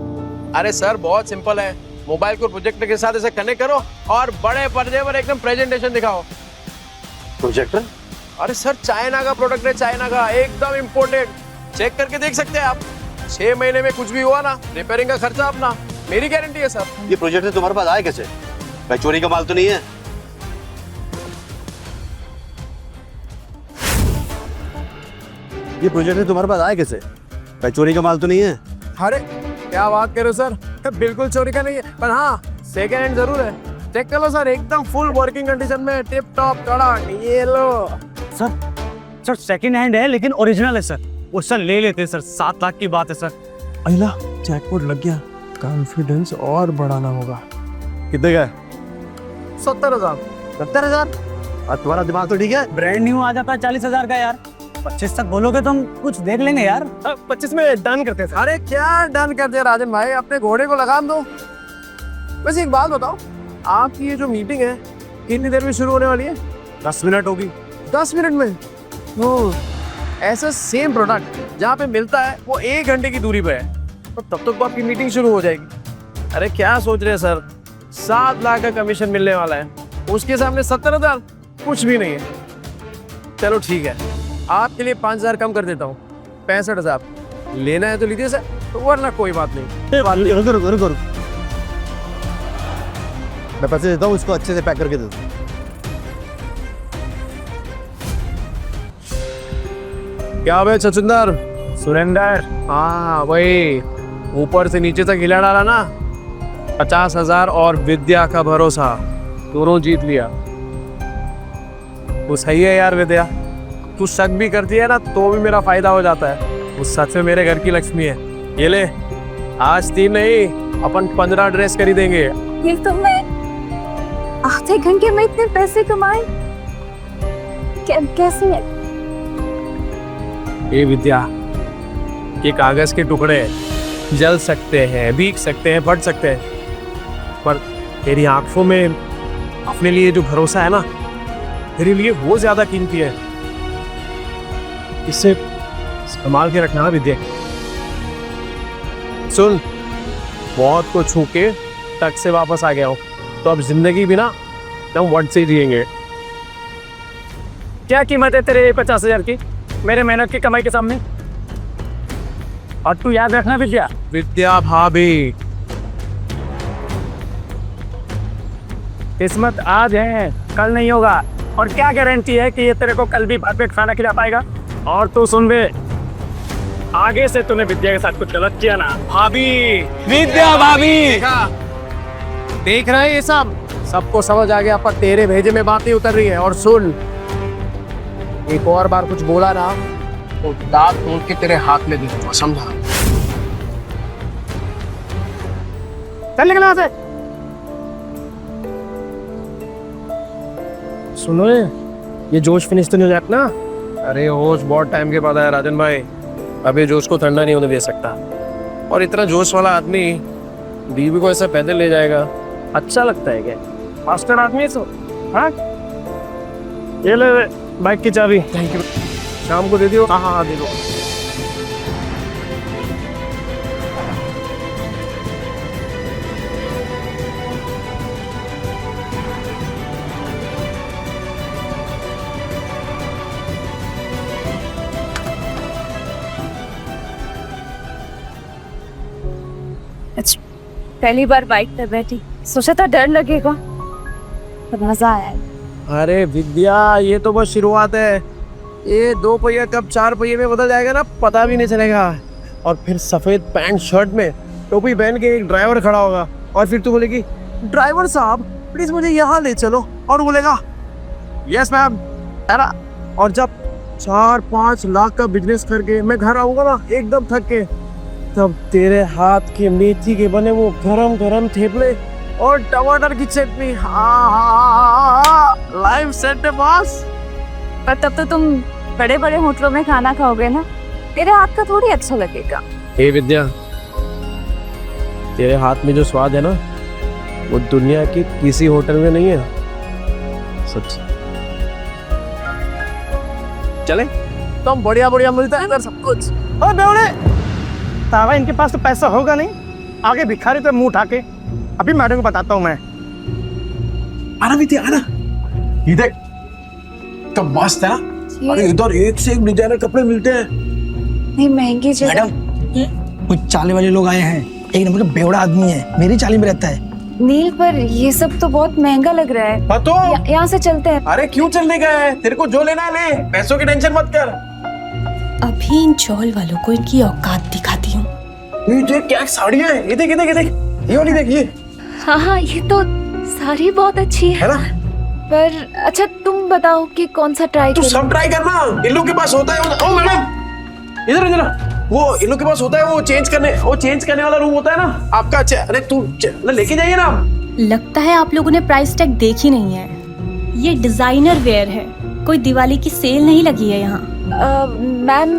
अरे सर बहुत सिंपल है, मोबाइल को प्रोजेक्टर के साथ ऐसे कनेक्ट करो और बड़े पर्दे पर एकदम प्रेजेंटेशन दिखाओ। प्रोजेक्टर? अरे सर चाइना का प्रोडक्ट है, चाइना का, एकदम इम्पोर्टेड। चेक करके देख सकते हैं आप। 6 महीने में कुछ भी हुआ ना, रिपेयरिंग का खर्चा अपना, मेरी गारंटी है सर। ये प्रोजेक्टर तुम्हारे पास आए कैसे? भाई चोरी का माल तो नहीं है? ये प्रोजेक्टर तुम्हारे पास आए कैसे? भाई चोरी का माल तो नहीं है? अरे क्या बात कर रहे हो सर, बिल्कुल चोरी का नहीं है, पर हाँ सेकेंड हैंड जरूर है। चेक कर लो सर, एकदम फुल वर्किंग कंडीशन में, टिप टॉप कड़क। ये लो सर सेकंड हैंड है लेकिन ओरिजिनल है सर। वो सर ले लेते हैं सर, 7 लाख की बात है सर। अहिला जैकपॉट लग गया, कॉन्फिडेंस और बढ़ाना होगा। कितने का? 70,000। 70,000? और तुम्हारा दिमाग तो ठीक है? ब्रांड न्यू आ जाता है 40,000 का यार। 25 तक बोलोगे तो हम कुछ देख लेंगे यार। 25 में डन करते हैं। अरे क्या डन कर दिया राजन भाई, अपने घोड़े को लगाम दो। वैसे एक बात बताओ, आपकी ये जो मीटिंग है कितनी देर में शुरू होने वाली है? 10 मिनट होगी। 10 मिनट में? ओह, ऐसा सेम प्रोडक्ट जहाँ पे मिलता है वो 1 घंटे की दूरी पे है, तो तब तक तो आपकी मीटिंग शुरू हो जाएगी। अरे क्या सोच रहे हैं सर, 7 लाख का कमीशन मिलने वाला है, उसके सामने 70,000 कुछ भी नहीं है। चलो ठीक है, आपके लिए 5,000 कम कर देता हूँ, 65,000। लेना है तो लीजिए सर, तो वरना कोई बात नहीं। रुको, मैं पैसे देता हूँ, इसको अच्छे से पैक करके दे दो। क्या भाई छछुंदर? सुरेंदर? हाँ वही, ऊपर से नीचे तक हिला डाला ना। 50,000 और विद्या का भरोसा, दोनों जीत लिया। वो सही है यार विद्या, तू शक भी करती है ना तो भी मेरा फायदा हो जाता है। वो सच में मेरे घर की लक्ष्मी है। ये ले, आज 3 नहीं अपन 15 ड्रेस खरीदेंगे। ये तो मैं आधे घंटे में इतने पैसे कमाए, कैसे? ए विद्या, ये कागज के टुकड़े जल सकते हैं, भीग सकते हैं, फट सकते हैं, पर तेरी आंखों में अपने लिए जो भरोसा है ना, तेरे लिए वो ज्यादा कीमती है। इसे संभाल के रखना विद्या। सुन, बहुत को छू के तक से वापस आ गया हूँ, तो अब जिंदगी भी ना एकदम वट से जिएंगे। क्या कीमत है तेरे 50,000 की मेरे मेहनत की कमाई के सामने? और तू याद रखना विद्या, विद्या भाभी, किस्मत आज है कल नहीं होगा, और क्या गारंटी है कि ये तेरे को कल भी परफेक्ट खाना खिला पाएगा? और तू सुन बे, आगे से तूने विद्या के साथ कुछ गलत किया ना, भाभी, विद्या भाभी, देखा, देख रहे हैं ये सब, सबको समझ आ गया पर तेरे भेजे में बात नहीं उतर रही है। और सुन, एक और बार कुछ बोला ना तो दांत तोड़ के तेरे हाथ में दे दूंगा, समझा? चल निकल वहां से। सुनो, ये जोश फिनिश तो नहीं हो जाता ना? अरे होश बहुत टाइम के बाद आया राजन भाई, अभी जोश को ठंडा नहीं होने दे सकता। और इतना जोश वाला आदमी बीवी को ऐसे पैदल ले जाएगा, अच्छा लगता है क्या? मास्टर आदमी है सो। हाँ, ये ले बाइक की चाबी। Thank you. शाम को दे दियो। हाँ हाँ दे दो। पहली बार बाइक पर बैठी, सोचा था डर लगेगा, पर मजा आया। अरे विद्या, ये तो बस शुरुआत है। ये 2 पहिया कब 4 पहिए में बदल जाएगा ना, पता भी नहीं चलेगा। और फिर सफेद पैंट शर्ट में टोपी पहन के एक ड्राइवर खड़ा होगा, और फिर तू बोलेगी ड्राइवर साहब प्लीज मुझे यहाँ ले चलो, और बोलेगा यस मैम। और जब 4-5 लाख का बिजनेस करके मैं घर आऊंगा ना एकदम थक के, तब तेरे हाथ के मेथी के बने वो गरम गरम थेपले और टमाटर की चटनी, लाइव सेट है बॉस। पर तब तो तुम बड़े बड़े होटलों में खाना खाओगे ना, तेरे हाथ का थोड़ी अच्छा लगेगा। हे विद्या, तेरे हाथ में जो स्वाद है ना, वो दुनिया की किसी होटल में नहीं है, सच। चले तो बढ़िया बढ़िया मिलता है इधर सब कुछ। और बेवड़े, तावा इनके पास तो पैसा होगा नहीं, आगे भिखारी पे मुंह उठा के। अभी मैडम को बताता हूँ मैं। आना विद्या आना, ये देख तो मस्त है ना। अरे इधर एक से एक डिजाइनर कपड़े मिलते हैं। नहीं महंगी जगह। मैडम, कुछ चाले वाले लोग आए हैं, एक नंबर का बेवड़ा आदमी है, मेरी चाली में रहता है। नील, पर ये सब तो बहुत महंगा लग रहा है। तो यहाँ से चलते हैं। अरे क्यों चलने का है, तेरे को जो लेना है ले, पैसों की टेंशन मत कर। अभी इन चौल वालों को इनकी औकात दिखाती हूँ। ये देख क्या साड़ियाँ हैं, ये देख ये देख ये देख, ये वाली देख ये। हाँ, ये तो साड़ी बहुत अच्छी है ना? पर अच्छा तुम बताओ कि कौन सा ट्राई तू सब ट्राई करना, इन लोग के पास होता है। ओ मैडम, इधर इधर, वो इन लोग के पास होता है, वो चेंज करने वाला रूम होता है ना आपका। अरे तू लेके जाइए ना। लगता है आप लोगों ने प्राइस टैग देखी नहीं है। ये डिजाइनर वेयर है, कोई दिवाली की सेल नहीं लगी है यहाँ। मैम,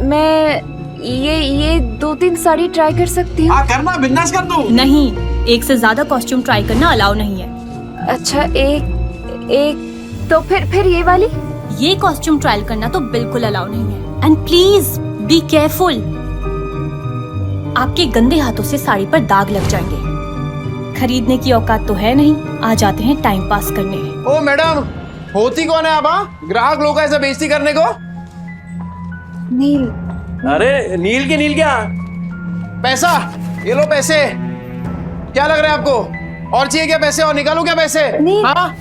मैं ये 2-3 साड़ी ट्राई कर सकती हूँ? करना, बिंदास कर तू। नहीं, एक से ज्यादा कॉस्ट्यूम ट्राई करना अलाउ नहीं है। अच्छा, एक तो फिर ये वाली? ये कॉस्ट्यूम ट्रायल करना तो बिल्कुल अलाउ नहीं है। एंड प्लीज बी केयरफुल, आपके गंदे हाथों से साड़ी पर दाग लग जाएंगे। खरीदने की औकात तो है नहीं, आ जाते हैं टाइम पास करने। ओ मैडम, होती कौन है आप? ग्राहक लोग ऐसे बेइज्जती करने को? नील। अरे नील के नील क्या? पैसा, ये लो पैसे। क्या लग रहा है आपको? और चाहिए क्या पैसे? और निकालू क्या पैसे? नहीं। हाँ?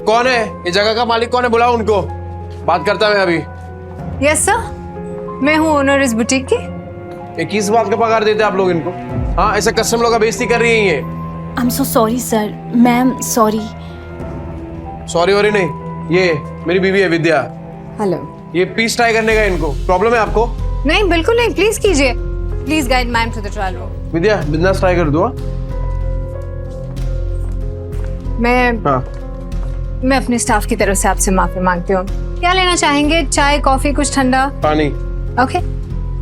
कौन है ये जगह का मालिक? कौन है? बुलाओ उनको, बात करता मैं अभी। यस सर, मैं हूँ ओनर इस बुटीक की। ये किस बात का पगार देते आप लोग इनको? हाँ, ऐसे कस्टमर लोग का बेइज्जती कर रही है ये। I am so sorry sir. Ma'am sorry. Sorry worry नहीं, ये मेरी बीवी है विद्या। हेलो। ये पीस ट्राई करने का इनको प्रॉब्लम है आपको? नहीं बिल्कुल नहीं, प्लीज कीजिए। Please guide ma'am to the trial room. Vidya, business try कर दो। मैं हाँ, मैं अपने स्टाफ की तरफ से आपसे माफी मांगती हूँ। क्या लेना चाहेंगे? चाय, कॉफी, कुछ ठंडा? पानी। ओके,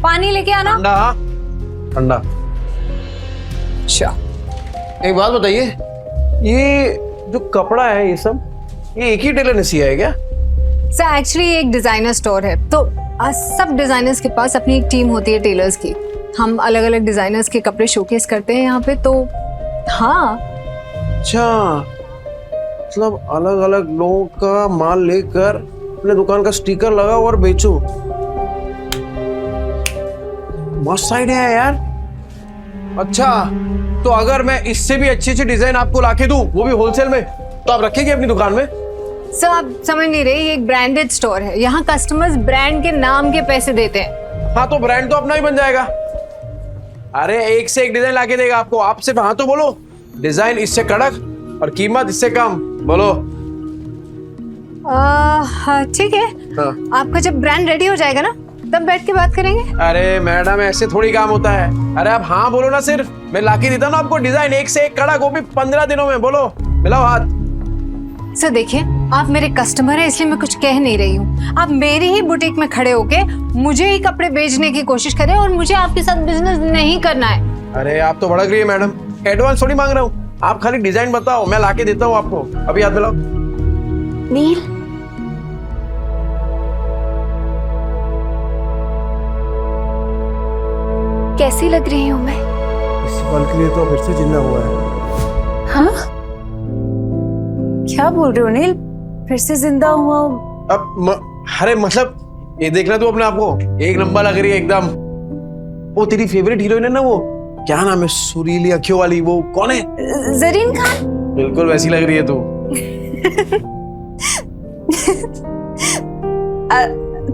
पानी लेके आना। ठंडा। ठंडा। अच्छा, एक बात बताइए, ये जो कपड़ा है ये सब, ये एक ही टेलर ने सिया है क्या? सर एक्चुअली एक डिजाइनर स्टोर है, तो सब डिजाइनर्स के पास अपनी एक टीम होती है टेलर्स की। हम अलग अलग डिजाइनर्स के कपड़े शोकेस करते हैं यहाँ पे, तो हाँ। अच्छा, मतलब अलग अलग लोगों का माल लेकर अपने दुकान का स्टिकर लगाओ और बेचो। मस्त आइडिया है यार। अच्छा, तो अगर मैं इससे भी अच्छी अच्छी डिजाइन आपको लाके दूं, वो भी होलसेल में, तो आप रखेंगे अपनी दुकान में? सर आप समझ नहीं रहे, ये एक ब्रांडेड स्टोर है। यहाँ कस्टमर्स ब्रांड के नाम के पैसे देते हैं। हाँ, तो ब्रांड तो अपना ही बन जाएगा। अरे एक से एक डिजाइन लाके देगा आपको। आप सिर्फ हाँ तो बोलो, डिजाइन इससे कड़क और कीमत इससे कम, बोलो। ठीक है। हाँ। आपका जब ब्रांड रेडी हो जाएगा ना, तब बैठ के बात करेंगे। अरे मैडम, ऐसे थोड़ी काम होता है। अरे आप हाँ बोलो ना, सिर्फ मैं लाके देता हूँ ना आपको डिजाइन एक से एक कड़क, वो भी 15 दिनों में। बोलो, मिलाओ हाथ। सर देखिए, आप मेरे कस्टमर हैं इसलिए मैं कुछ कह नहीं रही हूँ। आप मेरी ही बुटीक में खड़े होके मुझे ही कपड़े बेचने की कोशिश करें और मुझे आपके साथ बिजनेस नहीं करना है। अरे आप तो भड़क रही है मैडम, एडवांस थोड़ी मांग रहा हूँ। आप खाली डिजाइन बताओ, मैं लाके देता हूँ आपको। अभी हाथ मिलाओ। नील, कैसी लग रही हूँ मैं? इस पल के लिए तो फिर से जिंदा हुआ है। हाँ? क्या बोल रहे हो नील? फिर से जिंदा हुआ हूँ? अरे मतलब ये देखना तू अपने आप को, एक नंबर लग रही है एकदम। वो तेरी फेवरेट हीरोइन है ना, वो क्या नाम है, सुरीली अखियों वाली, वो कौन है? जरीन खान। बिल्कुल वैसी लग रही है तू।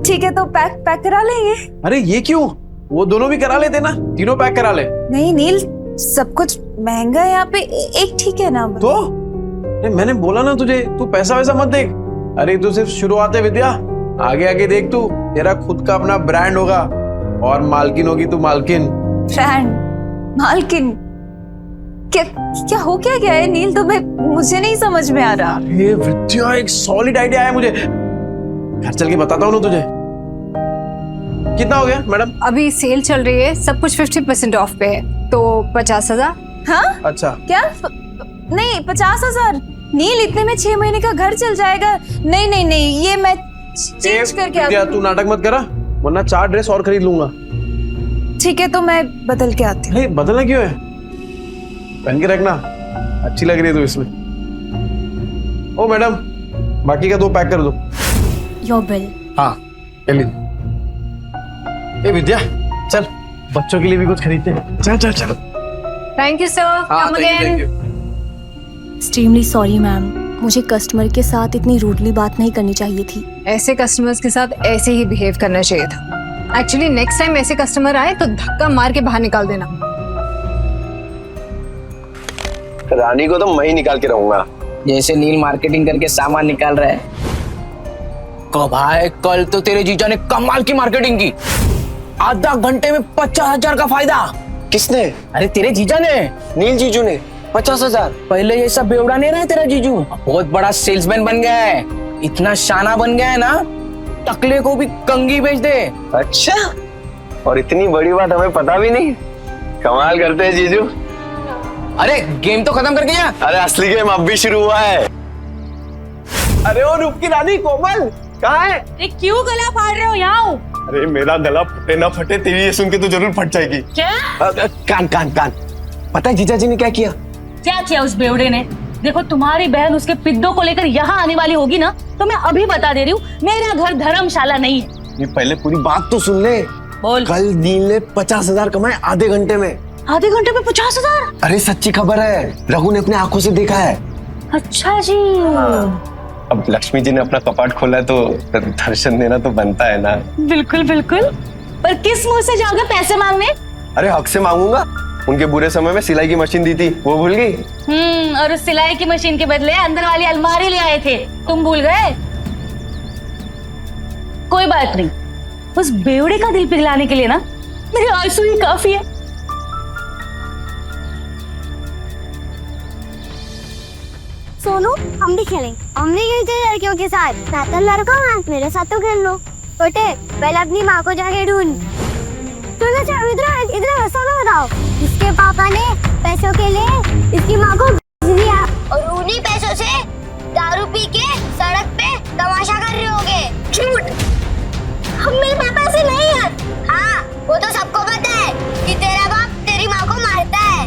ठीक है, तो पैक करा लेंगे। अरे ये क्यों, वो दोनों भी करा लेते ना, तीनों पैक करा ले। नहीं नील, सब कुछ महंगा है यहाँ पे, एक ठीक है ना? तो मैंने बोला ना तुझे, तू पैसा वैसा मत देख। अरे तू सिर्फ शुरुआत है विद्या, आगे आगे देख, तू तेरा खुद का अपना ब्रांड होगा और मालकिन होगी तू, मालकिन। ब्रांड? मालकिन? क्या हो क्या गया है नील? तो मुझे नहीं समझ में आ रहा। ये विद्या, एक सॉलिड आइडिया है मुझे, घर चल के बताता हूँ ना तुझे। कितना हो गया मैडम? अभी सेल चल रही है, सब कुछ 50% ऑफ पे है, तो 50,000। हाँ? अच्छा। क्या? नहीं, 50,000 नील, इतने में 6 महीने का घर चल जाएगा। नहीं नहीं नहीं, ये मैं चेंज करके विद्या, तू नाटक मत करा, वरना 4 ड्रेस और खरीद लूंगा। ठीक है, तो मैं बदल के आती हूँ। नहीं, बदलना क्यों है, पहन के रखना, अच्छी लग रही है तू इसमें। ओ मैडम, बाकी का 2 पैक कर दो। Your bill. हाँ, ए विद्या, चल बच्चों के लिए भी कुछ खरीदते हैं। चल चल चल। Thank you sir, come again. Extremely sorry ma'am, मुझे कस्टमर के साथ इतनी रूडली बात नहीं करनी चाहिए थी। ऐसे कस्टमर्स के साथ ऐसे ही बिहेव करना चाहिए था। एक्चुअली नेक्स्ट टाइम ऐसे कस्टमर आए तो धक्का मार के बाहर निकाल देना। रानी को तो मैं ही निकाल के रहूंगा। जैसे नील मार्केटिंग करके सामान निकाल रहा है। भाई कल तो तेरे जीजा ने कमाल की मार्केटिंग की, आधा घंटे में 50,000 का फायदा। किसने? अरे तेरे जीजा ने, नील जीजू ने 50,000। पहले ये सब बेवड़ा नहीं रहा तेरा जीजू, बहुत बड़ा सेल्समैन बन गया है, इतना शाना बन गया है ना, टकले को भी कंगी बेच दे। अच्छा, और इतनी बड़ी बात हमें पता भी नहीं। कमाल करते हैं जीजू। अरे गेम तो खत्म कर गया। अरे असली गेम अब भी शुरू हुआ है। अरे ओ रूप की रानी कोमल कहाँ है? अरे क्यों गला फाड़ रहे हो? यहाँ अरे मेरा गला फटे ना फटे, तेरी ये सुन के तो जरूर फट जाएगी। क्या? कान कान कान। पता है जीजा जी ने क्या किया? क्या किया उस बेवड़े ने? देखो तुम्हारी बहन उसके पिद्दों को लेकर यहाँ आने वाली होगी ना, तो मैं अभी बता दे रही हूँ, मेरा घर धर्मशाला नहीं है। ये पहले पूरी बात तो सुन ले। बोल। कल नील ने 50,000 कमाए आधे घंटे में। आधे घंटे में 50,000? अरे सच्ची खबर है, रघु ने अपने आंखों से देखा है। अच्छा जी। अब लक्ष्मी जी ने अपना कपाट खोला है तो दर्शन देना तो बनता है ना। बिल्कुल बिल्कुल, पर किस मुंह से जाओगे पैसे मांगने? अरे हक से मांगूंगा, उनके बुरे समय में सिलाई की मशीन दी थी, वो भूल गई? और उस सिलाई की मशीन के बदले अंदर वाली अलमारी ले आए थे, तुम भूल गए? कोई बात नहीं, उस बेवड़े का दिल पिघलाने के लिए ना मेरे आंसू ही काफी है। सो सोनू हम भी खेलेंगे। हम नहीं खेलते लड़कियों के साथ। मैं तो लड़का हूँ, मेरे साथ तो खेल लो। छोटे पहले अपनी माँ को जाके ढूंढ। इधर हंसो ना बताओ। इसके पापा ने पैसों के लिए इसकी माँ को भेज दिया और उन्हीं पैसों से दारू पी के सड़क पे तमाशा कर रहे होगे। झूठ। हम मेरे पापा ऐसे नहीं है। हाँ वो तो सबको पता है कि तेरा बाप तेरी माँ को मारता है।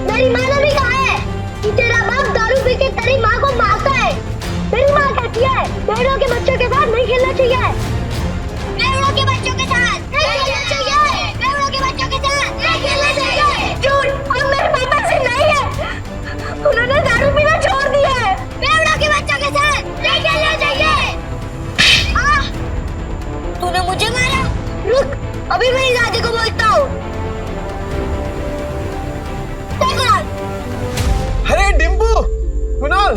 मेरी माँ ने भी कहा है कि तेरा बाप दारू पी के तेरी माँ को मारता है। मेरी माँ कहती है भेड़ों के बच्चों के साथ नहीं खेलना चाहिए। भेड़ों के बच्चों के साथ नहीं खेलना चाहिए। भेड़ों के बच्चों के साथ नहीं खेलना चाहिए। झूठ। हम मेरे पापा से नहीं है। उन्होंने दारू पीना छोड़ दिया है। भेड़ों के बच्चों के साथ नहीं खेलना चाहिए। तूने मुझे मारा। रुक अभी मेरी दादी को बोलता हूँ। अरे डिम्पू, कुणाल,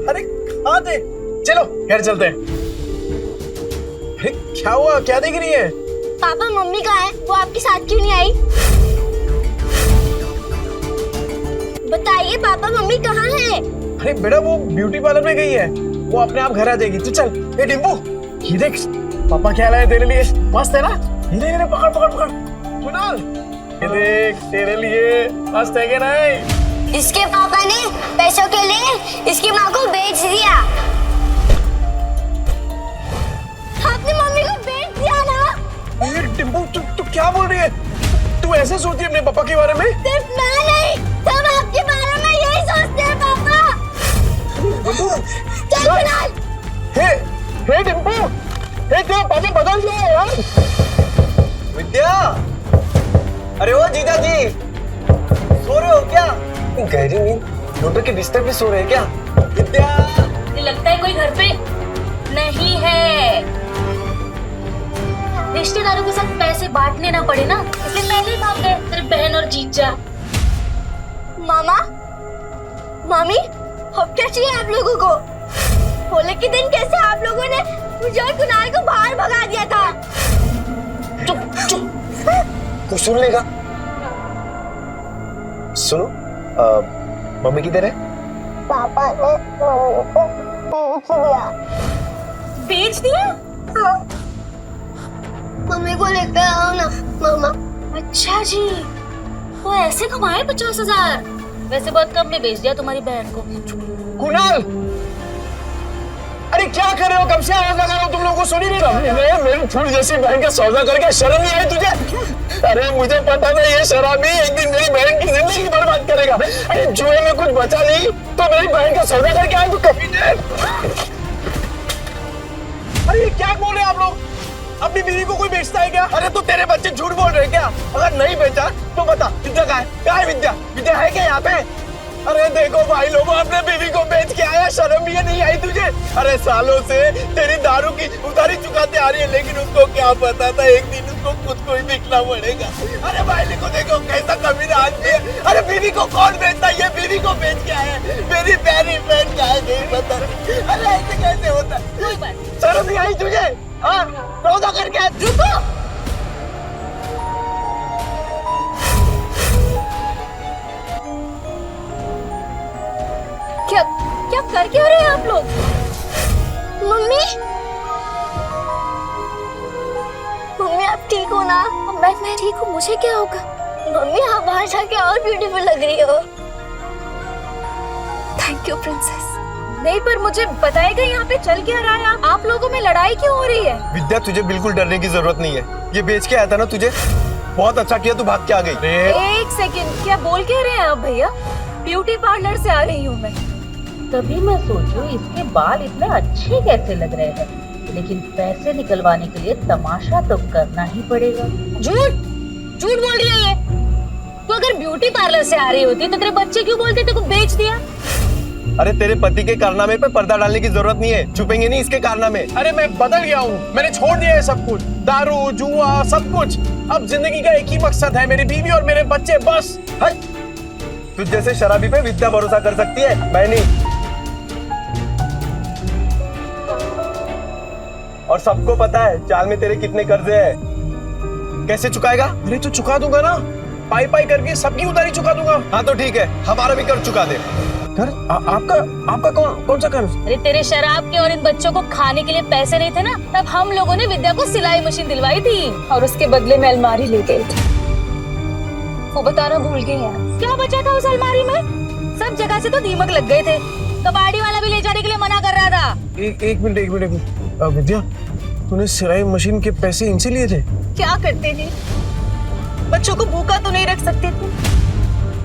अरे कहाँ थे? चलो घर चलते हैं। अरे क्या हुआ, क्या देख रही है? पापा मम्मी कहाँ है? वो आपके साथ क्यों नहीं आई? बताइए पापा मम्मी कहाँ है? अरे बेटा वो ब्यूटी पार्लर में गई है, वो अपने आप घर आ जाएगी। तू चल। ए डिम्पू ये देख पापा क्या लाए तेरे लिए, मस्त है ना? ये पकड़ पकड़ पकड़। कुणाल ये देख तेरे लिए, मस्त है क्या नहीं? इसके पापा ने पैसों के लिए इसकी माँ को बेच दिया। आपने मम्मी को बेच दिया ना? ये डिम्पू तू क्या बोल रही है? तू ऐसे सोचती है अपने पापा के बारे में? सिर्फ मैं नहीं, सब आपके बारे में यही सोचते हैं पापा। चल कुणाल। हे डिम्पू, हे तेरा पापा बदल गया है यार। विद्या, अरे ओ जीजा जी, सो रहे हो क्या? गहरी नींद, डॉक्टर के बिस्तर पे सो रहे हैं क्या? विद्या, लगता है कोई घर पे नहीं है। रिश्तेदारों के साथ पैसे बांटने ना पड़े ना, इसलिए पहले भाग गए तेरे बहन और जीजा। मामा, मामी, अब क्या चाहिए आप लोगों को? होली के दिन कैसे आप लोगों ने मुझे और कुणाल को बाहर भगा दिया था? चुप चुप, कुछ सुन लेगा। सुनो, मम्मी किधर है? पापा ने मम्मी को बेच दिया। हाँ। मम्मी को लेकर आओ ना मामा। अच्छा जी, वो ऐसे कमाए 50,000? वैसे बहुत कम में बेच दिया तुम्हारी बहन को। कुणाल, अरे क्या कर रहे हो? कब से आवाज लगा रहा हूँ, तुम लोगों को सुनी नहीं रहा? मेरी फूल जैसी बहन का सौदा करके शर्म नहीं आई तुझे? अरे मुझे पता था ये शराबी एक दिन मेरी बहन की जिंदगी बर्बाद करेगा। अरे जुए में कुछ बचा नहीं तो मेरी बहन का सौदा करके आए तू कभी नहीं। अरे क्या बोल रहे हैं आप लोग? अपनी बीवी को कोई बेचता है क्या? अरे तो तेरे बच्चे झूठ बोल रहे हैं क्या? अगर नहीं बेचा तो बता विद्या कहाँ है? कहाँ है विद्या? विद्या है क्या यहाँ पे? अरे देखो भाई लोगों, अपने बीवी को बेच के आया, शर्म भी नहीं आई तुझे? अरे सालों से तेरी दारू की उधारी चुकाते आ रही है, लेकिन उसको क्या पता था एक दिन उसको खुद को ही बिकना पड़ेगा। अरे भाई को देखो कैसा कमीना आदमी है। अरे बीवी को कौन बेचता है? ये बीवी को बेच के आया, मेरी प्यारी बहन क्या है नहीं पता। अरे ऐसे कैसे होता है? शर्म नहीं आई तुझे? हाँ सौदा करके रुको। क्या क्या कर क्यों रहे हैं आप लोग? मम्मी, मम्मी आप ठीक हो ना? मैं ठीक हूँ, मुझे क्या होगा? मम्मी आप बाहर जाके और ब्यूटीफुल लग रही हो। Thank you princess. नहीं पर मुझे बताएगा यहाँ पे चल क्या रहा है? आप लोगों में लड़ाई क्यों हो रही है? विद्या तुझे बिल्कुल डरने की जरूरत नहीं है, ये बेच के आया था ना तुझे, बहुत अच्छा किया तू भाग के आ गई। एक सेकंड, क्या बोल के रहे हैं आप भैया? ब्यूटी पार्लर से आ रही हूँ मैं। तभी मैं सोचूं इसके बाल इतने अच्छे कैसे लग रहे हैं, लेकिन पैसे निकलवाने के लिए तमाशा तो करना ही पड़ेगा। झूठ झूठ बोल रही है ये। तो अगर ब्यूटी पार्लर से आ रही होती तो तेरे बच्चे क्यों बोलते थे को बेच दिया? अरे तेरे पति के कारनामे पे पर्दा डालने की जरूरत नहीं है, छुपेंगे नहीं इसके कारनामे। अरे मैं बदल गया हूँ, मैंने छोड़ दिया है सब कुछ, दारू जुआ सब कुछ। अब जिंदगी का एक ही मकसद है, मेरी बीवी और मेरे बच्चे, बस। तुझ जैसे शराबी पे विद्या भरोसा कर सकती है, मैं नहीं। और सबको पता है चाल में तेरे कितने कर्जे हैं, कैसे चुकाएगा? अरे तो चुका दूंगा ना, पाई पाई करके सबकी उधारी चुका दूंगा। हाँ तो ठीक है, हमारा भी कर चुका दे। घर आपका कौन सा घर? अरे तेरे शराब के और इन बच्चों को खाने के लिए पैसे नहीं थे ना, तब हम लोगों ने विद्या को सिलाई मशीन दिलवाई थी और उसके बदले में अलमारी ले गए थे। वो बताना भूल गई यार। क्या बचा था उस अलमारी में? सब जगह से तो दीमक लग गए थे, कबाड़ी वाला भी ले जाने के लिए मना कर रहा था। एक मिनट विद्या, तूने सिलाई मशीन के पैसे इनसे लिए थे? क्या करते थे, बच्चों को भूखा तो नहीं रख सकते थे।